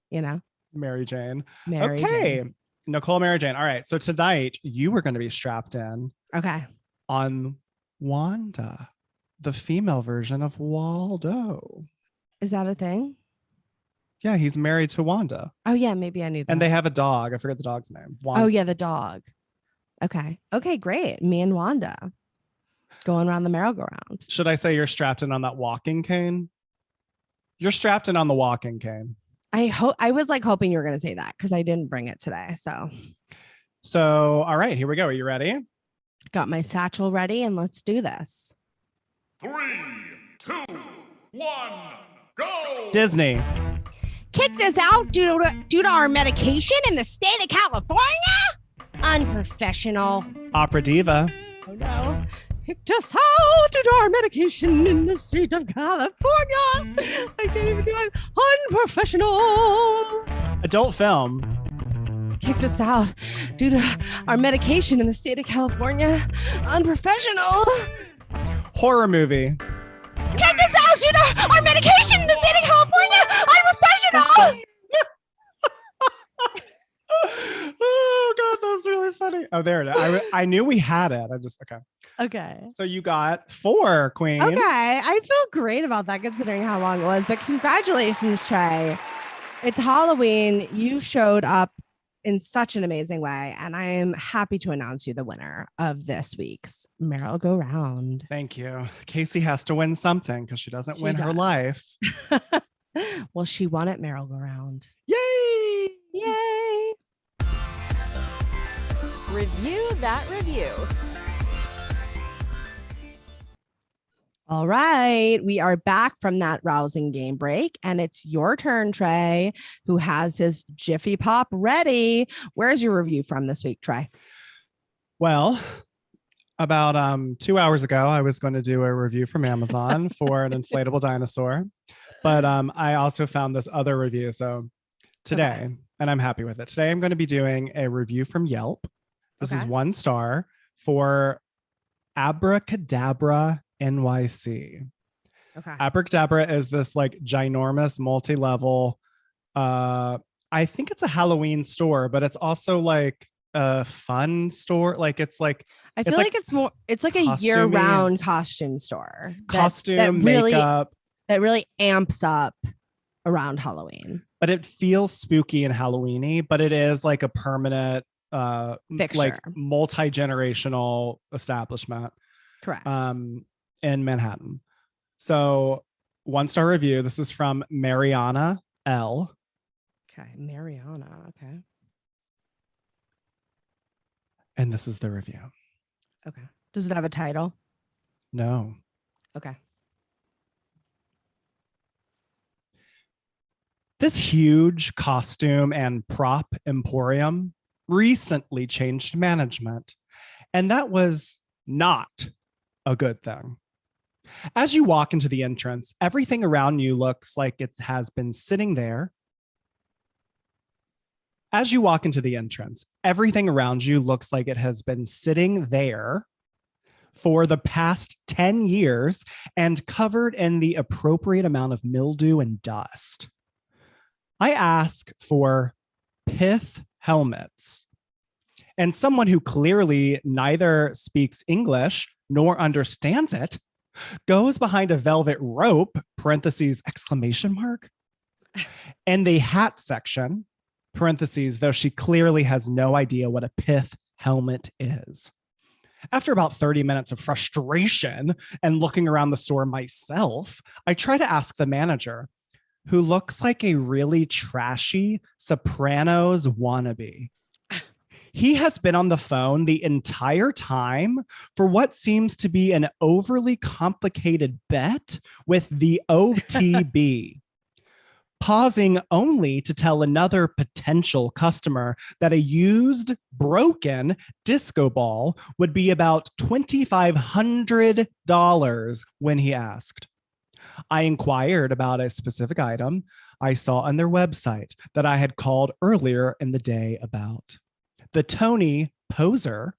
[SPEAKER 2] Mary Jane.
[SPEAKER 1] Mary Jane.
[SPEAKER 2] Nicole Mary Jane. All right. So tonight you were going to be strapped in.
[SPEAKER 1] Okay.
[SPEAKER 2] On Wanda, the female version of Waldo.
[SPEAKER 1] Is that a thing?
[SPEAKER 2] Yeah, he's married to Wanda.
[SPEAKER 1] Oh yeah, maybe I knew that.
[SPEAKER 2] And they have a dog. I forget the dog's name. Wanda.
[SPEAKER 1] Oh yeah, the dog. Okay. Okay, great. Me and Wanda going around the merry-go-round.
[SPEAKER 2] Should I say you're strapped in on that walking cane? You're strapped in on the walking cane.
[SPEAKER 1] I was like hoping you were going to say that because I didn't bring it today.
[SPEAKER 2] So, all right, here we go. Are you ready?
[SPEAKER 1] Got my satchel ready and let's do this.
[SPEAKER 6] 3, 2, 1, go!
[SPEAKER 2] Disney.
[SPEAKER 1] Kicked us out due to our medication in the state of California? Unprofessional.
[SPEAKER 2] Opera Diva.
[SPEAKER 1] Oh no. Kicked us out due to our medication in the state of California. I can't even do it. Unprofessional.
[SPEAKER 2] Adult film.
[SPEAKER 1] Kicked us out due to our medication in the state of California. Unprofessional.
[SPEAKER 2] Horror movie.
[SPEAKER 1] Kicked us out due to our medication in the state of California. Unprofessional.
[SPEAKER 2] Oh God, that's really funny. Oh, there it is. I knew we had it.
[SPEAKER 1] Okay.
[SPEAKER 2] So you got 4, Queen.
[SPEAKER 1] Okay. I feel great about that considering how long it was, but congratulations, Trey. It's Halloween. You showed up in such an amazing way, and I am happy to announce you the winner of this week's Meryl-Go-Round.
[SPEAKER 2] Thank you. Casey has to win something because she doesn't win her life.
[SPEAKER 1] Well, she won at Meryl-Go-Round.
[SPEAKER 2] Yay!
[SPEAKER 1] Yay!
[SPEAKER 3] Review that review.
[SPEAKER 1] All right, we are back from that rousing game break, and it's your turn, Trey, who has his Jiffy Pop ready. Where's your review from this week, Trey?
[SPEAKER 2] Well, about 2 hours ago, I was going to do a review from Amazon for an inflatable dinosaur, but I also found this other review. So today, and I'm happy with it. Today, I'm going to be doing a review from Yelp. This is 1 star for Abracadabra NYC.
[SPEAKER 1] Okay.
[SPEAKER 2] Abracadabra is this like ginormous multi-level I think it's a Halloween store, but it's also like a fun store. Like it's like
[SPEAKER 1] I feel like it's like a
[SPEAKER 2] costumey
[SPEAKER 1] year-round costume store.
[SPEAKER 2] Costume,
[SPEAKER 1] really,
[SPEAKER 2] makeup.
[SPEAKER 1] that really amps up around Halloween.
[SPEAKER 2] But it feels spooky and Halloweeny, but it is like a permanent
[SPEAKER 1] fixture,
[SPEAKER 2] like multi-generational establishment.
[SPEAKER 1] Correct.
[SPEAKER 2] In Manhattan. So 1-star review. This is from Mariana L.
[SPEAKER 1] Okay, Mariana. Okay.
[SPEAKER 2] And this is the review.
[SPEAKER 1] Okay. Does it have a title?
[SPEAKER 2] No.
[SPEAKER 1] Okay.
[SPEAKER 2] This huge costume and prop emporium recently changed management, and that was not a good thing. As you walk into the entrance, everything around you looks like it has been sitting there. As you walk into the entrance, everything around you looks like it has been sitting there for the past 10 years and covered in the appropriate amount of mildew and dust. I ask for pith helmets, and someone who clearly neither speaks English nor understands it goes behind a velvet rope, parentheses, exclamation mark, and the hat section, parentheses, though she clearly has no idea what a pith helmet is. After about 30 minutes of frustration and looking around the store myself, I try to ask the manager, who looks like a really trashy Sopranos wannabe. He has been on the phone the entire time for what seems to be an overly complicated bet with the OTB, pausing only to tell another potential customer that a used, broken disco ball would be about $2,500 when he asked. I inquired about a specific item I saw on their website that I had called earlier in the day about. The Tony poser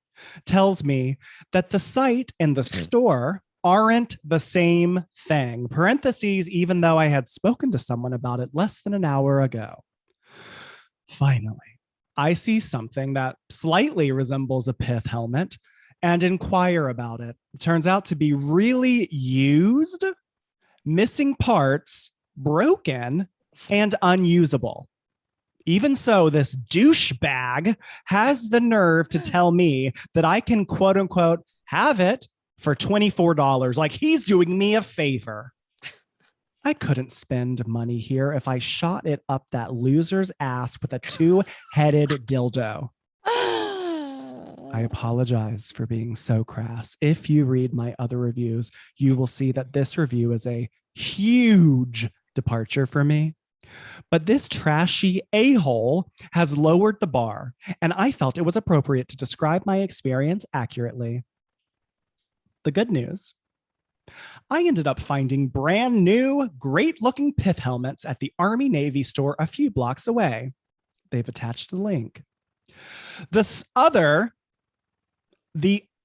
[SPEAKER 2] tells me that the site and the store aren't the same thing. Parentheses, even though I had spoken to someone about it less than an hour ago. Finally, I see something that slightly resembles a pith helmet and inquire about it. It turns out to be really used, missing parts, broken, and unusable. Even so, this douchebag has the nerve to tell me that I can, quote unquote, have it for $24. Like he's doing me a favor. I couldn't spend money here if I shot it up that loser's ass with a 2-headed dildo. I apologize for being so crass. If you read my other reviews, you will see that this review is a huge departure for me. But this trashy a-hole has lowered the bar, and I felt it was appropriate to describe my experience accurately. The good news: I ended up finding brand new, great-looking pith helmets at the Army Navy store a few blocks away. They've attached a link. The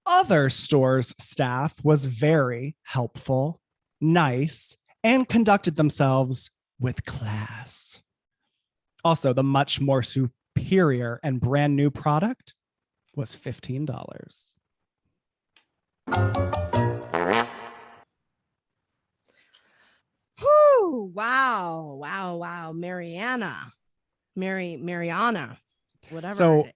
[SPEAKER 2] other store's staff was very helpful, nice, and conducted themselves with class. Also, the much more superior and brand new product was $15.
[SPEAKER 1] Whew, wow. Mariana, whatever.
[SPEAKER 2] So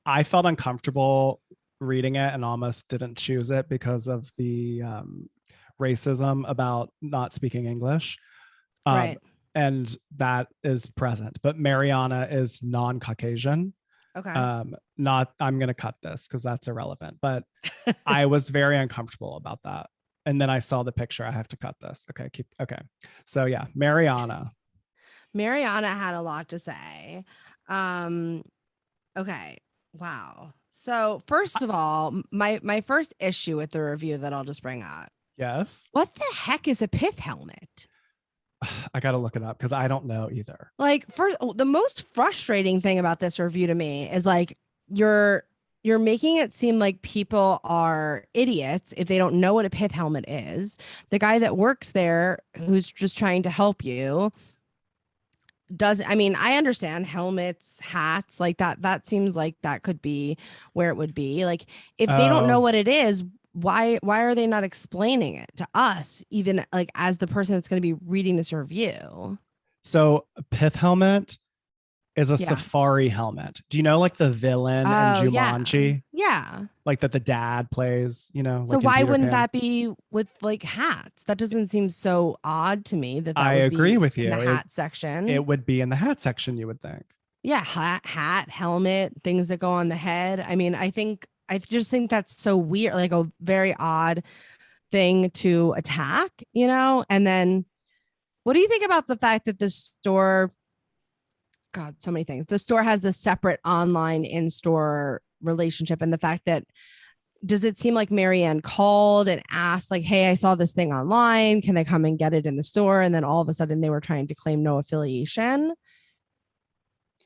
[SPEAKER 2] I felt uncomfortable reading it and almost didn't choose it because of the racism about not speaking English.
[SPEAKER 1] Right.
[SPEAKER 2] And that is present, but Mariana is non-Caucasian.
[SPEAKER 1] Okay.
[SPEAKER 2] I'm going to cut this because that's irrelevant, but I was very uncomfortable about that. And then I saw the picture. I have to cut this. Okay. So yeah, Mariana
[SPEAKER 1] had a lot to say. Okay. Wow. So first of all, my first issue with the review that I'll just bring up.
[SPEAKER 2] Yes.
[SPEAKER 1] What the heck is a pith helmet?
[SPEAKER 2] I got to look it up because I don't know either.
[SPEAKER 1] Like, first, the most frustrating thing about this review to me is like you're making it seem like people are idiots if they don't know what a pith helmet is. The guy that works there, who's just trying to help you, I mean, I understand helmets, hats, like that seems like that could be where it would be. Like if they don't know what it is, why are they not explaining it to us, even like as the person that's going to be reading this review?
[SPEAKER 2] So a pith helmet is a safari helmet. Do you know like the villain in Jumanji?
[SPEAKER 1] Yeah.
[SPEAKER 2] Like that the dad plays, you know?
[SPEAKER 1] So
[SPEAKER 2] like
[SPEAKER 1] why wouldn't that be with like hats? That doesn't seem so odd to me that
[SPEAKER 2] I
[SPEAKER 1] would
[SPEAKER 2] agree
[SPEAKER 1] be
[SPEAKER 2] with
[SPEAKER 1] in
[SPEAKER 2] you.
[SPEAKER 1] the hat section.
[SPEAKER 2] It would be in the hat section, you would think.
[SPEAKER 1] Yeah, hat, helmet, things that go on the head. I mean, I just think that's so weird, like a very odd thing to attack, you know? And then what do you think about the fact that the store, God, so many things. The store has the separate online in-store relationship, and the fact that, does it seem like Marianne called and asked like, hey, I saw this thing online. Can I come and get it in the store? And then all of a sudden they were trying to claim no affiliation.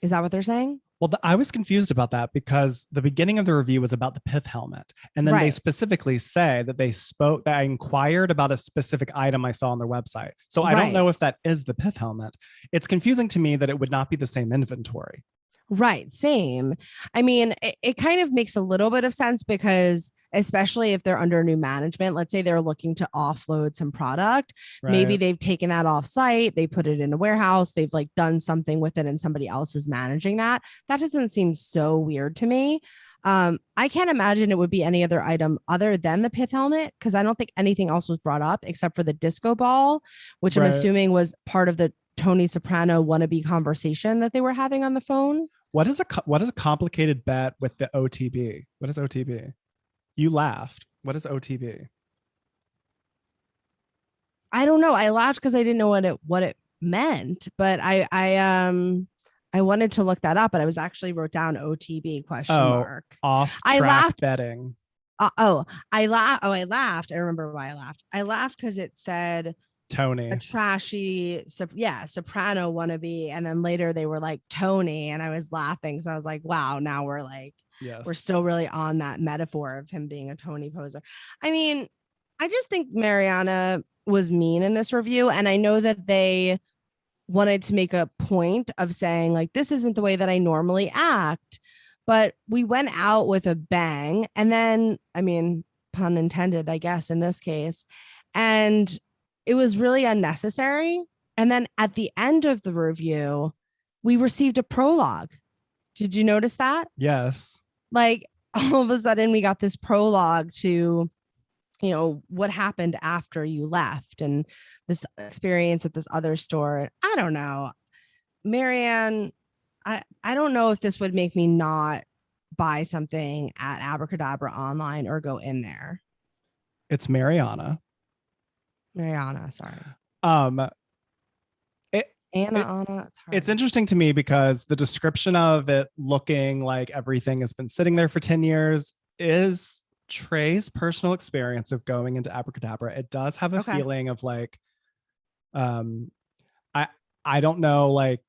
[SPEAKER 1] Is that what they're saying?
[SPEAKER 2] Well, I was confused about that because the beginning of the review was about the pith helmet. And then they specifically say that that I inquired about a specific item I saw on their website. So I don't know if that is the pith helmet. It's confusing to me that it would not be the same inventory.
[SPEAKER 1] Right. Same. I mean, it kind of makes a little bit of sense because especially if they're under new management, let's say they're looking to offload some product, maybe they've taken that off site, they put it in a warehouse, they've like done something with it and somebody else is managing that. That doesn't seem so weird to me. I can't imagine it would be any other item other than the pith helmet, because I don't think anything else was brought up except for the disco ball, which I'm assuming was part of the Tony Soprano wannabe conversation that they were having on the phone.
[SPEAKER 2] What is a complicated bet with the OTB? What is OTB? You laughed. What is OTB?
[SPEAKER 1] I don't know. I laughed because I didn't know what it meant, but I wanted to look that up, but I was actually wrote down OTB question mark.
[SPEAKER 2] Off track betting.
[SPEAKER 1] I laughed. I remember why I laughed. I laughed because it said
[SPEAKER 2] Tony,
[SPEAKER 1] a trashy, soprano wannabe, and then later they were like Tony, and I was laughing because I was like, wow, now we're like, we're still really on that metaphor of him being a Tony poser. I mean, I just think Mariana was mean in this review, and I know that they wanted to make a point of saying like, this isn't the way that I normally act, but we went out with a bang, and then, I mean, pun intended, I guess, in this case, and it was really unnecessary. And then at the end of the review, we received a prologue. Did you notice that?
[SPEAKER 2] Yes.
[SPEAKER 1] Like all of a sudden we got this prologue to, you know, what happened after you left and this experience at this other store. I don't know. Marianne, I don't know if this would make me not buy something at Abracadabra online or go in there.
[SPEAKER 2] It's Mariana,
[SPEAKER 1] sorry.
[SPEAKER 2] It's interesting to me because the description of it looking like everything has been sitting there for 10 years is Trey's personal experience of going into Abracadabra. It does have a feeling of like, I don't know, like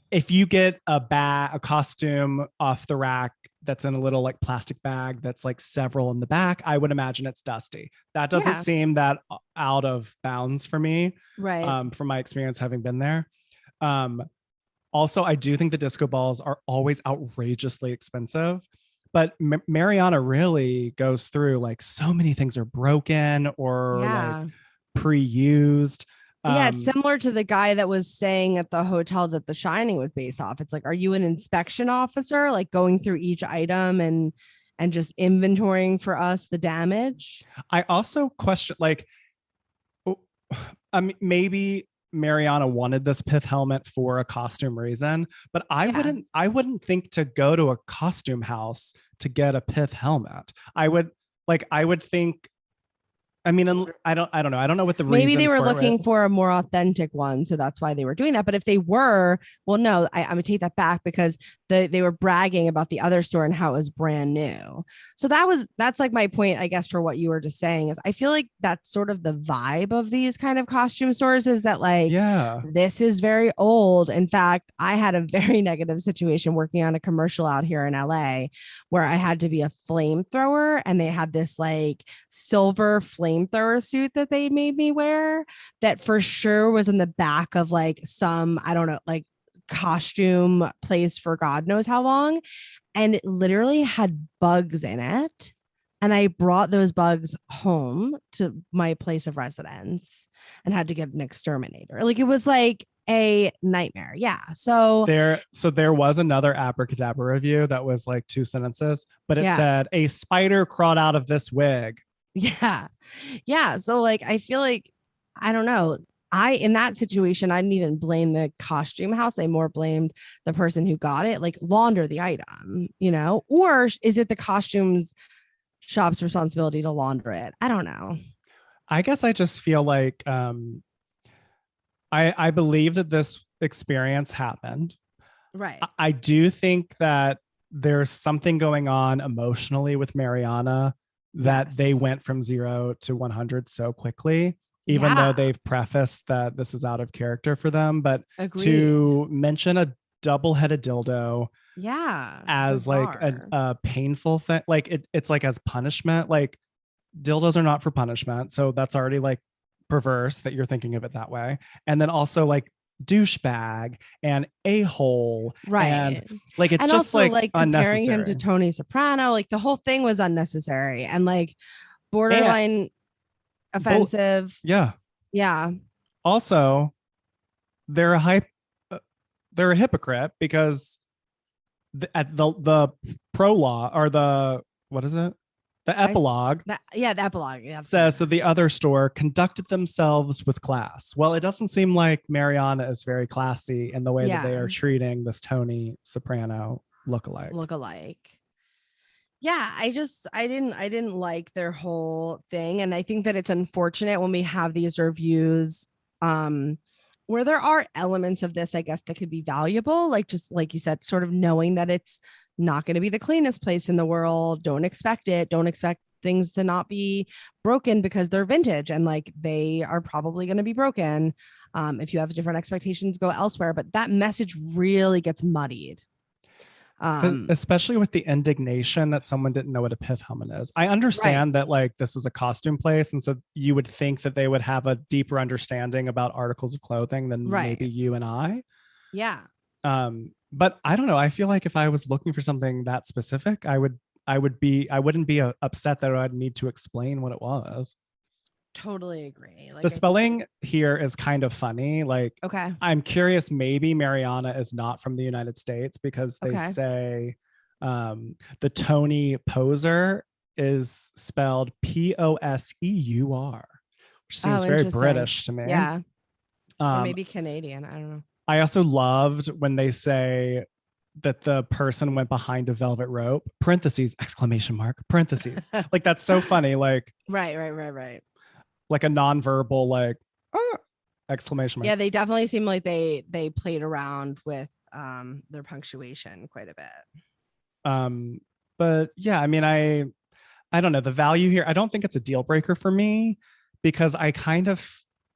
[SPEAKER 2] if you get a costume off the rack that's in a little like plastic bag that's like several in the back, I would imagine it's dusty. That doesn't seem that out of bounds for me, right? From my experience having been there. Also, I do think the disco balls are always outrageously expensive, but Mariana really goes through like so many things are broken or like pre-used.
[SPEAKER 1] Yeah, it's similar to the guy that was staying at the hotel that The Shining was based off. It's like, are you an inspection officer, like going through each item and just inventorying for us the damage? I
[SPEAKER 2] also question, like, maybe Mariana wanted this pith helmet for a costume reason, but I wouldn't think to go to a costume house to get a pith helmet. I would think. I mean, I don't know. I don't know what the reason.
[SPEAKER 1] Maybe they were looking for a more authentic one, so that's why they were doing that. But if they were, well, no, I'm gonna take that back because they were bragging about the other store and how it was brand new. So that's like my point, I guess, for what you were just saying is I feel like that's sort of the vibe of these kind of costume stores is that like, this is very old. In fact, I had a very negative situation working on a commercial out here in LA where I had to be a flamethrower, and they had this like silver flame flamethrower suit that they made me wear that for sure was in the back of like some, I don't know, like costume place for God knows how long. And it literally had bugs in it. And I brought those bugs home to my place of residence and had to get an exterminator. Like it was like a nightmare. Yeah. So
[SPEAKER 2] there was another Abracadabra review that was like 2 sentences, but it said a spider crawled out of this wig.
[SPEAKER 1] Yeah. Yeah. So like I feel like, I don't know. In that situation, I didn't even blame the costume house. I more blamed the person who got it. Like launder the item, you know, or is it the costumes shop's responsibility to launder it? I don't know.
[SPEAKER 2] I guess I just feel like I believe that this experience happened.
[SPEAKER 1] Right.
[SPEAKER 2] I do think that there's something going on emotionally with Mariana that they went from 0 to 100 so quickly, even though they've prefaced that this is out of character for them. But to mention a double-headed dildo as bizarre. Like a painful thing, like it's like as punishment, like dildos are not for punishment, so that's already like perverse that you're thinking of it that way. And then also like douchebag and a-hole, right? And like it's and just also, like
[SPEAKER 1] comparing him to Tony Soprano, like the whole thing was unnecessary and like borderline offensive.
[SPEAKER 2] Yeah. Also, they're a hypocrite because the prologue or the what is it? The epilogue.
[SPEAKER 1] The epilogue. Yeah.
[SPEAKER 2] Says that the other store conducted themselves with class. Well, it doesn't seem like Mariana is very classy in the way that they are treating this Tony Soprano lookalike.
[SPEAKER 1] Yeah, I didn't like their whole thing. And I think that it's unfortunate when we have these reviews where there are elements of this, I guess, that could be valuable. Like just like you said, sort of knowing that it's not going to be the cleanest place in the world. Don't expect it. Don't expect things to not be broken because they're vintage and like they are probably going to be broken. If you have different expectations, go elsewhere. But that message really gets muddied.
[SPEAKER 2] Especially with the indignation that someone didn't know what a pith helmet is. I understand that like this is a costume place, and so you would think that they would have a deeper understanding about articles of clothing than maybe you and I.
[SPEAKER 1] Yeah.
[SPEAKER 2] But I don't know. I feel like if I was looking for something that specific, I wouldn't be upset that I'd need to explain what it was.
[SPEAKER 1] Totally agree. Like
[SPEAKER 2] the spelling here is kind of funny. Like,
[SPEAKER 1] okay,
[SPEAKER 2] I'm curious. Maybe Mariana is not from the United States because they say the Tony poser is spelled Posseur, which seems very British to me.
[SPEAKER 1] Yeah, or maybe Canadian. I don't know.
[SPEAKER 2] I also loved when they say that the person went behind a velvet rope, parentheses, exclamation mark, parentheses. Like, that's so funny. Like,
[SPEAKER 1] right.
[SPEAKER 2] Like a nonverbal, like, exclamation mark.
[SPEAKER 1] Yeah, they definitely seem like they played around with their punctuation quite a bit.
[SPEAKER 2] But yeah, I mean, I don't know the value here. I don't think it's a deal breaker for me because I kind of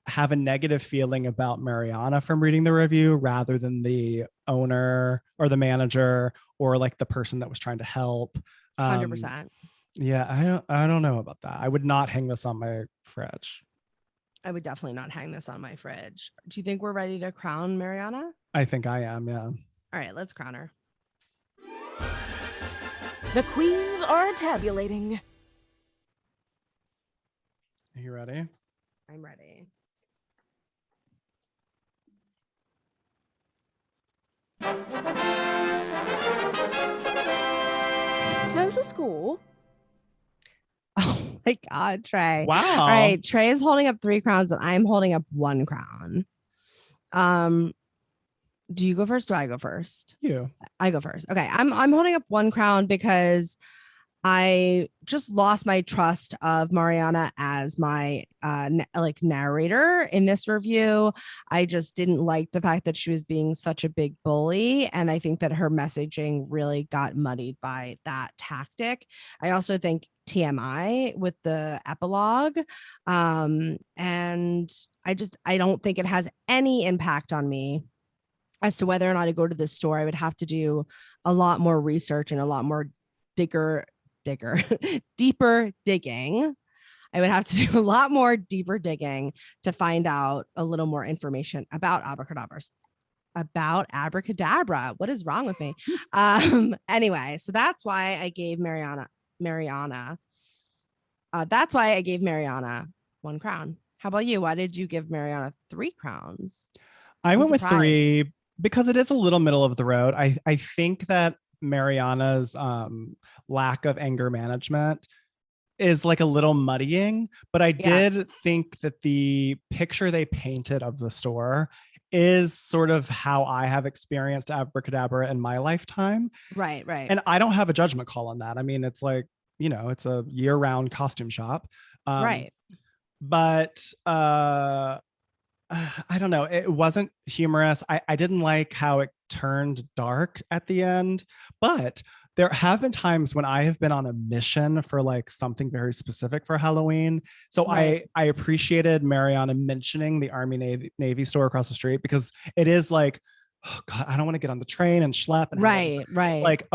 [SPEAKER 2] have a negative feeling about Mariana from reading the review rather than the owner or the manager or like the person that was trying to help.
[SPEAKER 1] 100%.
[SPEAKER 2] Yeah, I don't know about that. I would not hang this on my fridge.
[SPEAKER 1] I would definitely not hang this on my fridge. Do you think we're ready to crown Mariana?
[SPEAKER 2] I think I am, yeah.
[SPEAKER 1] All right, let's crown her.
[SPEAKER 3] The queens are tabulating.
[SPEAKER 2] Are you ready?
[SPEAKER 1] I'm ready.
[SPEAKER 3] Total score.
[SPEAKER 1] Oh my God, Trey.
[SPEAKER 2] Wow.
[SPEAKER 1] All right. Trey is holding up 3 crowns and I'm holding up 1 crown. Do you go first? Do I go first?
[SPEAKER 2] You.
[SPEAKER 1] I go first. Okay. I'm holding up 1 crown because I just lost my trust of Mariana as my narrator in this review. I just didn't like the fact that she was being such a big bully. And I think that her messaging really got muddied by that tactic. I also think TMI with the epilogue. And I don't think it has any impact on me as to whether or not I go to this store. I would have to do a lot more research and a lot more deeper digging. I would have to do a lot more deeper digging to find out a little more information about Abracadabra. What is wrong with me? Anyway, so that's why I gave Mariana. That's why I gave Mariana 1 crown. How about you? Why did you give Mariana 3 crowns?
[SPEAKER 2] I went with 3 because it is a little middle of the road. I think that Mariana's lack of anger management is like a little muddying, but I did think that the picture they painted of the store is sort of how I have experienced Abracadabra in my lifetime.
[SPEAKER 1] Right.
[SPEAKER 2] And I don't have a judgment call on that. I mean, it's like, you know, it's a year-round costume shop.
[SPEAKER 1] Right.
[SPEAKER 2] But I don't know. It wasn't humorous. I didn't like how it turned dark at the end, but there have been times when I have been on a mission for like something very specific for Halloween. So I appreciated Mariana mentioning the Army Navy store across the street, because it is like, oh God, I don't want to get on the train and schlep. And
[SPEAKER 1] right.
[SPEAKER 2] Like,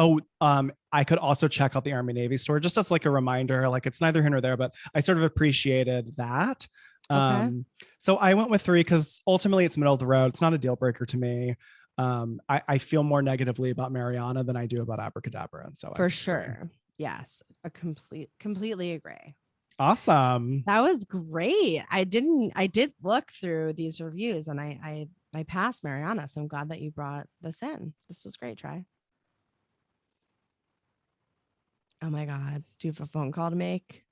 [SPEAKER 2] I could also check out the Army Navy store just as like a reminder. Like, it's neither here nor there, but I sort of appreciated that. So I went with 3 because ultimately it's middle of the road. It's not a deal breaker to me. I feel more negatively about Mariana than I do about Abracadabra. And so
[SPEAKER 1] for sure. Yes. Completely agree.
[SPEAKER 2] Awesome.
[SPEAKER 1] That was great. I did look through these reviews and I passed Mariana. So I'm glad that you brought this in. This was great, Trey. Oh my God. Do you have a phone call to make?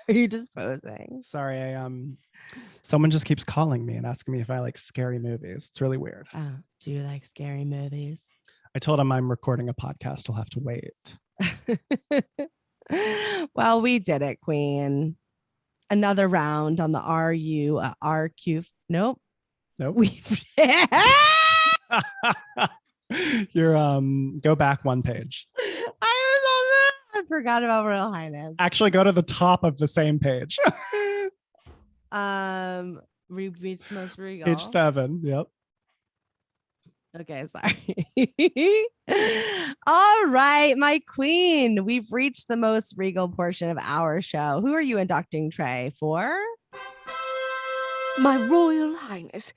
[SPEAKER 1] Are you disposing?
[SPEAKER 2] Sorry, someone just keeps calling me and asking me if I like scary movies. It's really weird.
[SPEAKER 1] Oh, do you like scary movies?
[SPEAKER 2] I told him I'm recording a podcast. He'll have to wait.
[SPEAKER 1] Well, we did it, Queen. Another round on the RQ. Nope.
[SPEAKER 2] You're go back 1 page.
[SPEAKER 1] I forgot about Royal Highness.
[SPEAKER 2] Actually, go to the top of the same page.
[SPEAKER 1] Reach most regal.
[SPEAKER 2] Page 7. Yep.
[SPEAKER 1] Okay, sorry. All right, my queen. We've reached the most regal portion of our show. Who are you inducting, Trey, for?
[SPEAKER 3] My Royal Highness.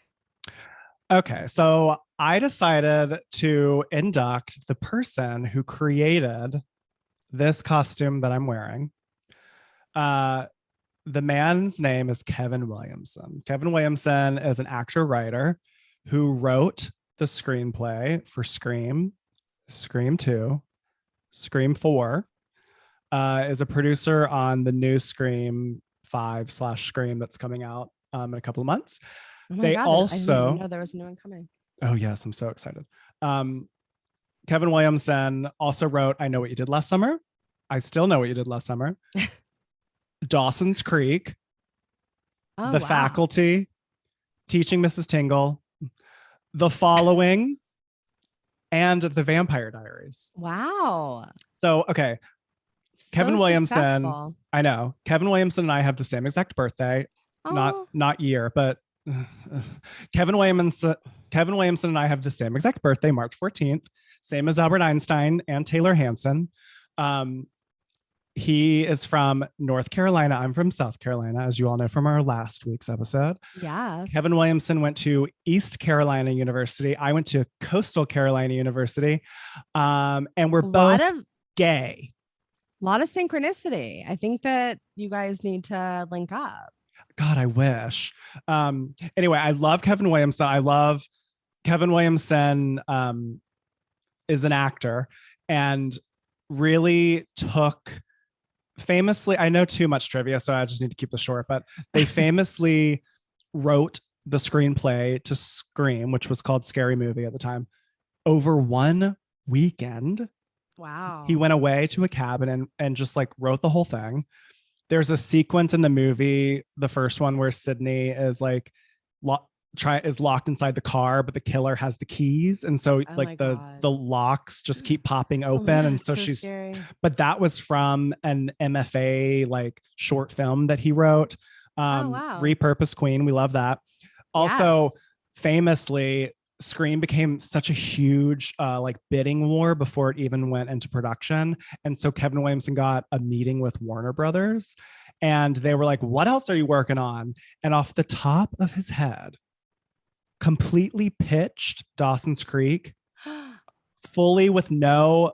[SPEAKER 2] Okay, so I decided to induct the person who created this costume that I'm wearing. The man's name is Kevin Williamson. Kevin Williamson is an actor writer who wrote the screenplay for Scream, Scream 2, Scream 4, is a producer on the new Scream 5/Scream that's coming out in a couple of months.
[SPEAKER 1] Oh my
[SPEAKER 2] they
[SPEAKER 1] God,
[SPEAKER 2] also
[SPEAKER 1] I didn't even know there was a new one coming.
[SPEAKER 2] Oh yes, I'm so excited. Kevin Williamson also wrote I Know What You Did Last Summer. I Still Know What You Did Last Summer. Dawson's Creek. The Faculty. Teaching Mrs. Tingle. The Following. And The Vampire Diaries.
[SPEAKER 1] Wow.
[SPEAKER 2] So, okay. Kevin Williamson.
[SPEAKER 1] Successful.
[SPEAKER 2] I know. Kevin Williamson and I have the same exact birthday. Not year, but Kevin Williamson and I have the same exact birthday, March 14th, same as Albert Einstein and Taylor Hanson. He is from North Carolina. I'm from South Carolina, as you all know from our last week's episode.
[SPEAKER 1] Yes.
[SPEAKER 2] Kevin Williamson went to East Carolina University. I went to Coastal Carolina University. And we're both gay.
[SPEAKER 1] A lot of synchronicity. I think that you guys need to link up.
[SPEAKER 2] God, I wish. Anyway, I love Kevin Williamson. Kevin Williamson is an actor and really famously, I know too much trivia, so I just need to keep this short, but they famously wrote the screenplay to Scream, which was called Scary Movie at the time, over 1 weekend.
[SPEAKER 1] Wow.
[SPEAKER 2] He went away to a cabin and just like wrote the whole thing. There's a sequence in the movie, the first one, where Sydney is like locked inside the car, but the killer has the keys, and so the locks just keep popping open, and so she's. Scary. But that was from an MFA like short film that he wrote. Repurposed Queen, we love that. Also, famously, Scream became such a huge like bidding war before it even went into production. And so Kevin Williamson got a meeting with Warner Brothers and they were like, what else are you working on? And off the top of his head, completely pitched Dawson's Creek fully with nothing,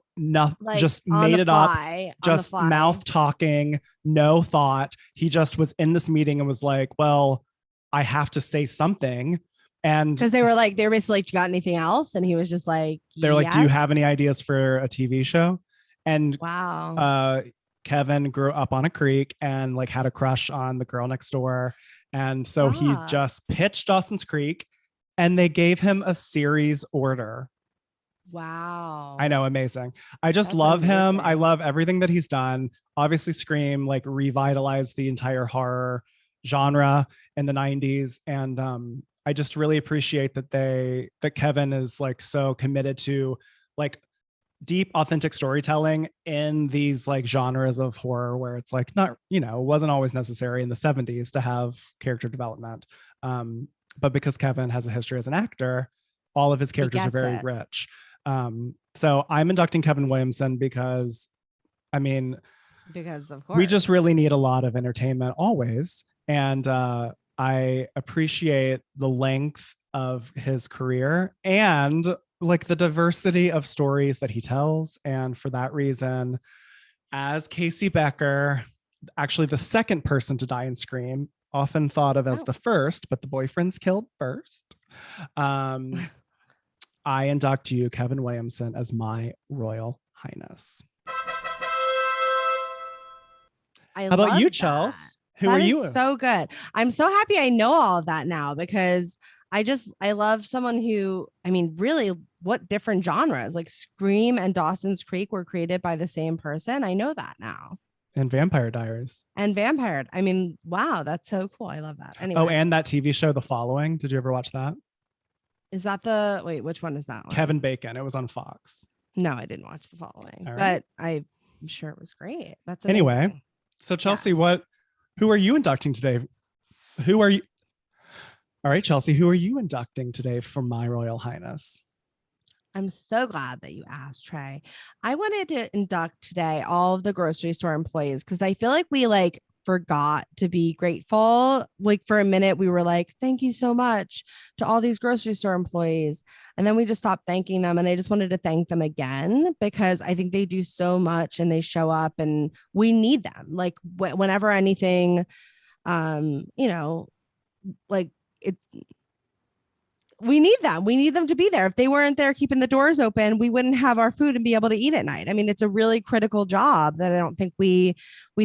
[SPEAKER 1] Like,
[SPEAKER 2] just
[SPEAKER 1] on
[SPEAKER 2] made
[SPEAKER 1] the
[SPEAKER 2] it up,
[SPEAKER 1] fly, on the
[SPEAKER 2] just
[SPEAKER 1] fly.
[SPEAKER 2] mouth talking, no thought. He just was in this meeting and was like, well, I have to say something. And
[SPEAKER 1] Because they were basically like, you got anything else? And he was just like,
[SPEAKER 2] they're like, do you have
[SPEAKER 1] "Yes."
[SPEAKER 2] any ideas for a TV show? And
[SPEAKER 1] Wow.
[SPEAKER 2] Kevin grew up on a creek and like had a crush on the girl next door. And so he
[SPEAKER 1] Ah.
[SPEAKER 2] just pitched Dawson's Creek and they gave him a series order.
[SPEAKER 1] Wow.
[SPEAKER 2] I know, amazing. I just
[SPEAKER 1] That's
[SPEAKER 2] love him. I
[SPEAKER 1] amazing.
[SPEAKER 2] love everything that he's done. Obviously, Scream like revitalized the entire horror genre in the 90s. And I just really appreciate that Kevin is like so committed to like deep, authentic storytelling in these like genres of horror where it's like not, wasn't always necessary in the 70s to have character development. But because Kevin has a history as an actor, all of his characters are
[SPEAKER 1] gets
[SPEAKER 2] very
[SPEAKER 1] it.
[SPEAKER 2] rich. So I'm inducting Kevin Williamson because,
[SPEAKER 1] Because of course
[SPEAKER 2] we just really need a lot of entertainment always. And I appreciate the length of his career and like the diversity of stories that he tells. And for that reason, as Casey Becker, actually the second person to die in Scream, often thought of as the first, but the boyfriend's killed first. I induct you, Kevin Williamson, as my Royal Highness. How about you, Chelsey? Who are you?
[SPEAKER 1] So good. I'm so happy I know all of that now because I love someone who, really, what different genres like Scream and Dawson's Creek were created by the same person. I know that now.
[SPEAKER 2] And Vampire Diaries.
[SPEAKER 1] And Vampire. Wow, that's so cool. I love that. Anyway.
[SPEAKER 2] Oh, and that TV show, The Following. Did you ever watch that?
[SPEAKER 1] Is that wait, which one is that one?
[SPEAKER 2] Kevin Bacon. It was on Fox.
[SPEAKER 1] No, I didn't watch The Following,
[SPEAKER 2] All right.
[SPEAKER 1] but I'm sure it was great. That's amazing.
[SPEAKER 2] Anyway, so Chelsey,
[SPEAKER 1] Yes.
[SPEAKER 2] who are you inducting today? Who are you? All right, Chelsey, who are you inducting today for my Royal Highness?
[SPEAKER 1] I'm so glad that you asked, Trey. I wanted to induct today all of the grocery store employees because I feel like we forgot to be grateful. Like for a minute, we were like, thank you so much to all these grocery store employees. And then we just stopped thanking them. And I just wanted to thank them again because I think they do so much and they show up and we need them. Like whenever anything, we need them. We need them to be there. If they weren't there keeping the doors open, we wouldn't have our food and be able to eat at night. It's a really critical job that I don't think we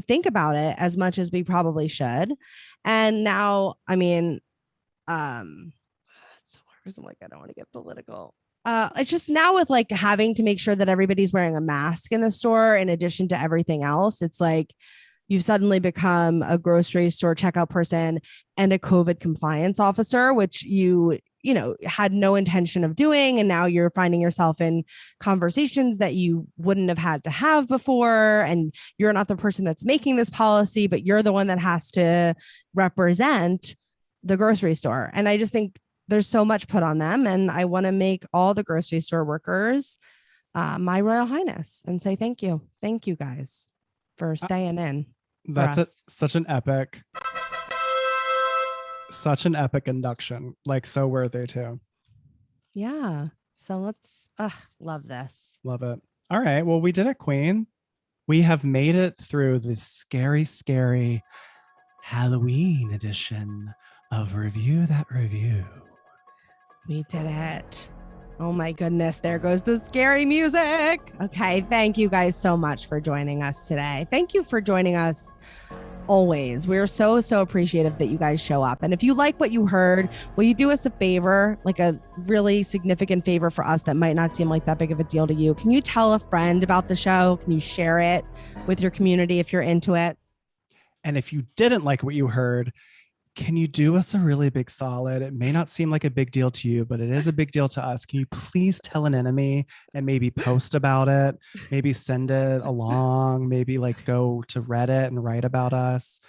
[SPEAKER 1] think about it as much as we probably should. And now, it's like, I don't want to get political. It's just now with having to make sure that everybody's wearing a mask in the store, in addition to everything else, it's like you've suddenly become a grocery store checkout person and a COVID compliance officer, which you had no intention of doing. And now you're finding yourself in conversations that you wouldn't have had to have before. And you're not the person that's making this policy, but you're the one that has to represent the grocery store. And I just think there's so much put on them. And I want to make all the grocery store workers my Royal Highness and say, thank you. Thank you guys for staying in.
[SPEAKER 2] That's such an epic induction, like so worthy too.
[SPEAKER 1] Yeah. So let's love this.
[SPEAKER 2] Love it. All right. Well, we did it, Queen. We have made it through the scary Halloween edition of Review That Review.
[SPEAKER 1] We did it. Oh my goodness. There goes the scary music. Okay. Thank you guys so much for joining us today. Thank you for joining us always. We're so appreciative that you guys show up. And if you like what you heard, will you do us a favor, like a really significant favor for us that might not seem like that big of a deal to you? Can you tell a friend about the show? Can you share it with your community if you're into it?
[SPEAKER 2] And if you didn't like what you heard, can you do us a really big solid? It may not seem like a big deal to you, but it is a big deal to us. Can you please tell an enemy and maybe post about it? Maybe send it along, maybe go to Reddit and write about us.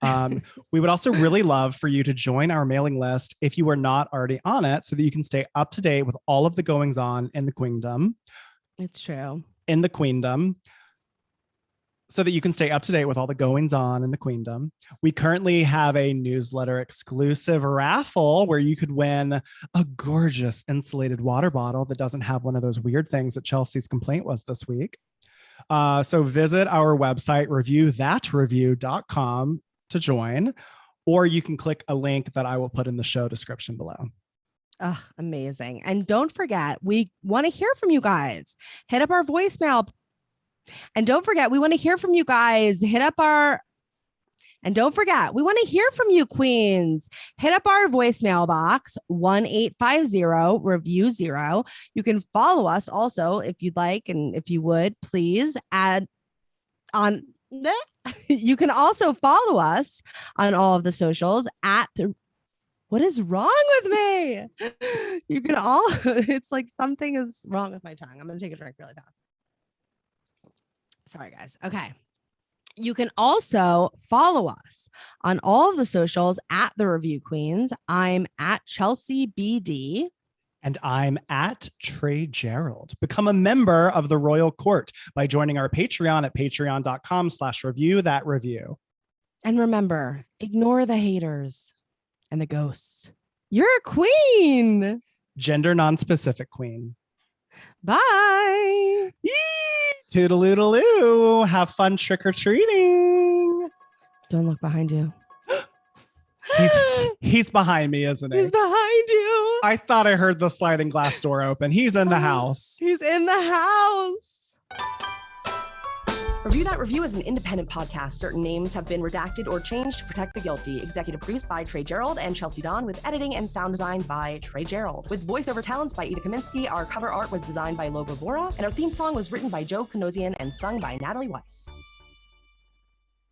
[SPEAKER 2] We would also really love for you to join our mailing list if you are not already on it, so that you can stay up to date with all of the goings on in the queendom.
[SPEAKER 1] It's true.
[SPEAKER 2] In the queendom. So that you can stay up to date with all the goings on in the queendom. We currently have a newsletter exclusive raffle where you could win a gorgeous insulated water bottle that doesn't have one of those weird things that Chelsey's complaint was this week. So visit our website, reviewthatreview.com, to join, or you can click a link that I will put in the show description below.
[SPEAKER 1] Oh, amazing. And don't forget, we want to hear from you guys. Hit up our voicemail. And don't forget, we want to hear from you guys. And don't forget, we want to hear from you, queens. Hit up our voicemail box, 1-850-REVIEW-0. You can follow us also if you'd like, and if you would, please add on. You can also follow us on all of the socials what is wrong with me? You can it's like something is wrong with my tongue. I'm going to take a drink really fast. Sorry, guys. Okay. You can also follow us on all of the socials at The Review Queens. I'm at Chelsey BD.
[SPEAKER 2] And I'm at Trey Gerrald. Become a member of the Royal Court by joining our Patreon at patreon.com/reviewthatreview.
[SPEAKER 1] And remember, ignore the haters and the ghosts. You're a queen.
[SPEAKER 2] Gender non-specific queen.
[SPEAKER 1] Bye.
[SPEAKER 2] Yee! Toodaloo. Have fun trick-or-treating.
[SPEAKER 1] Don't look behind you.
[SPEAKER 2] He's behind me, isn't he?
[SPEAKER 1] He's behind you.
[SPEAKER 2] I thought I heard the sliding glass door open. He's in the house.
[SPEAKER 1] He's in the house.
[SPEAKER 4] Review That Review is an independent podcast. Certain names have been redacted or changed to protect the guilty. Executive produced by Trey Gerrald and Chelsey Donn, with editing and sound design by Trey Gerrald. With voiceover talents by Eva Kaminsky, our cover art was designed by LogoVora, and our theme song was written by Joe Kinosian and sung by Natalie Weiss.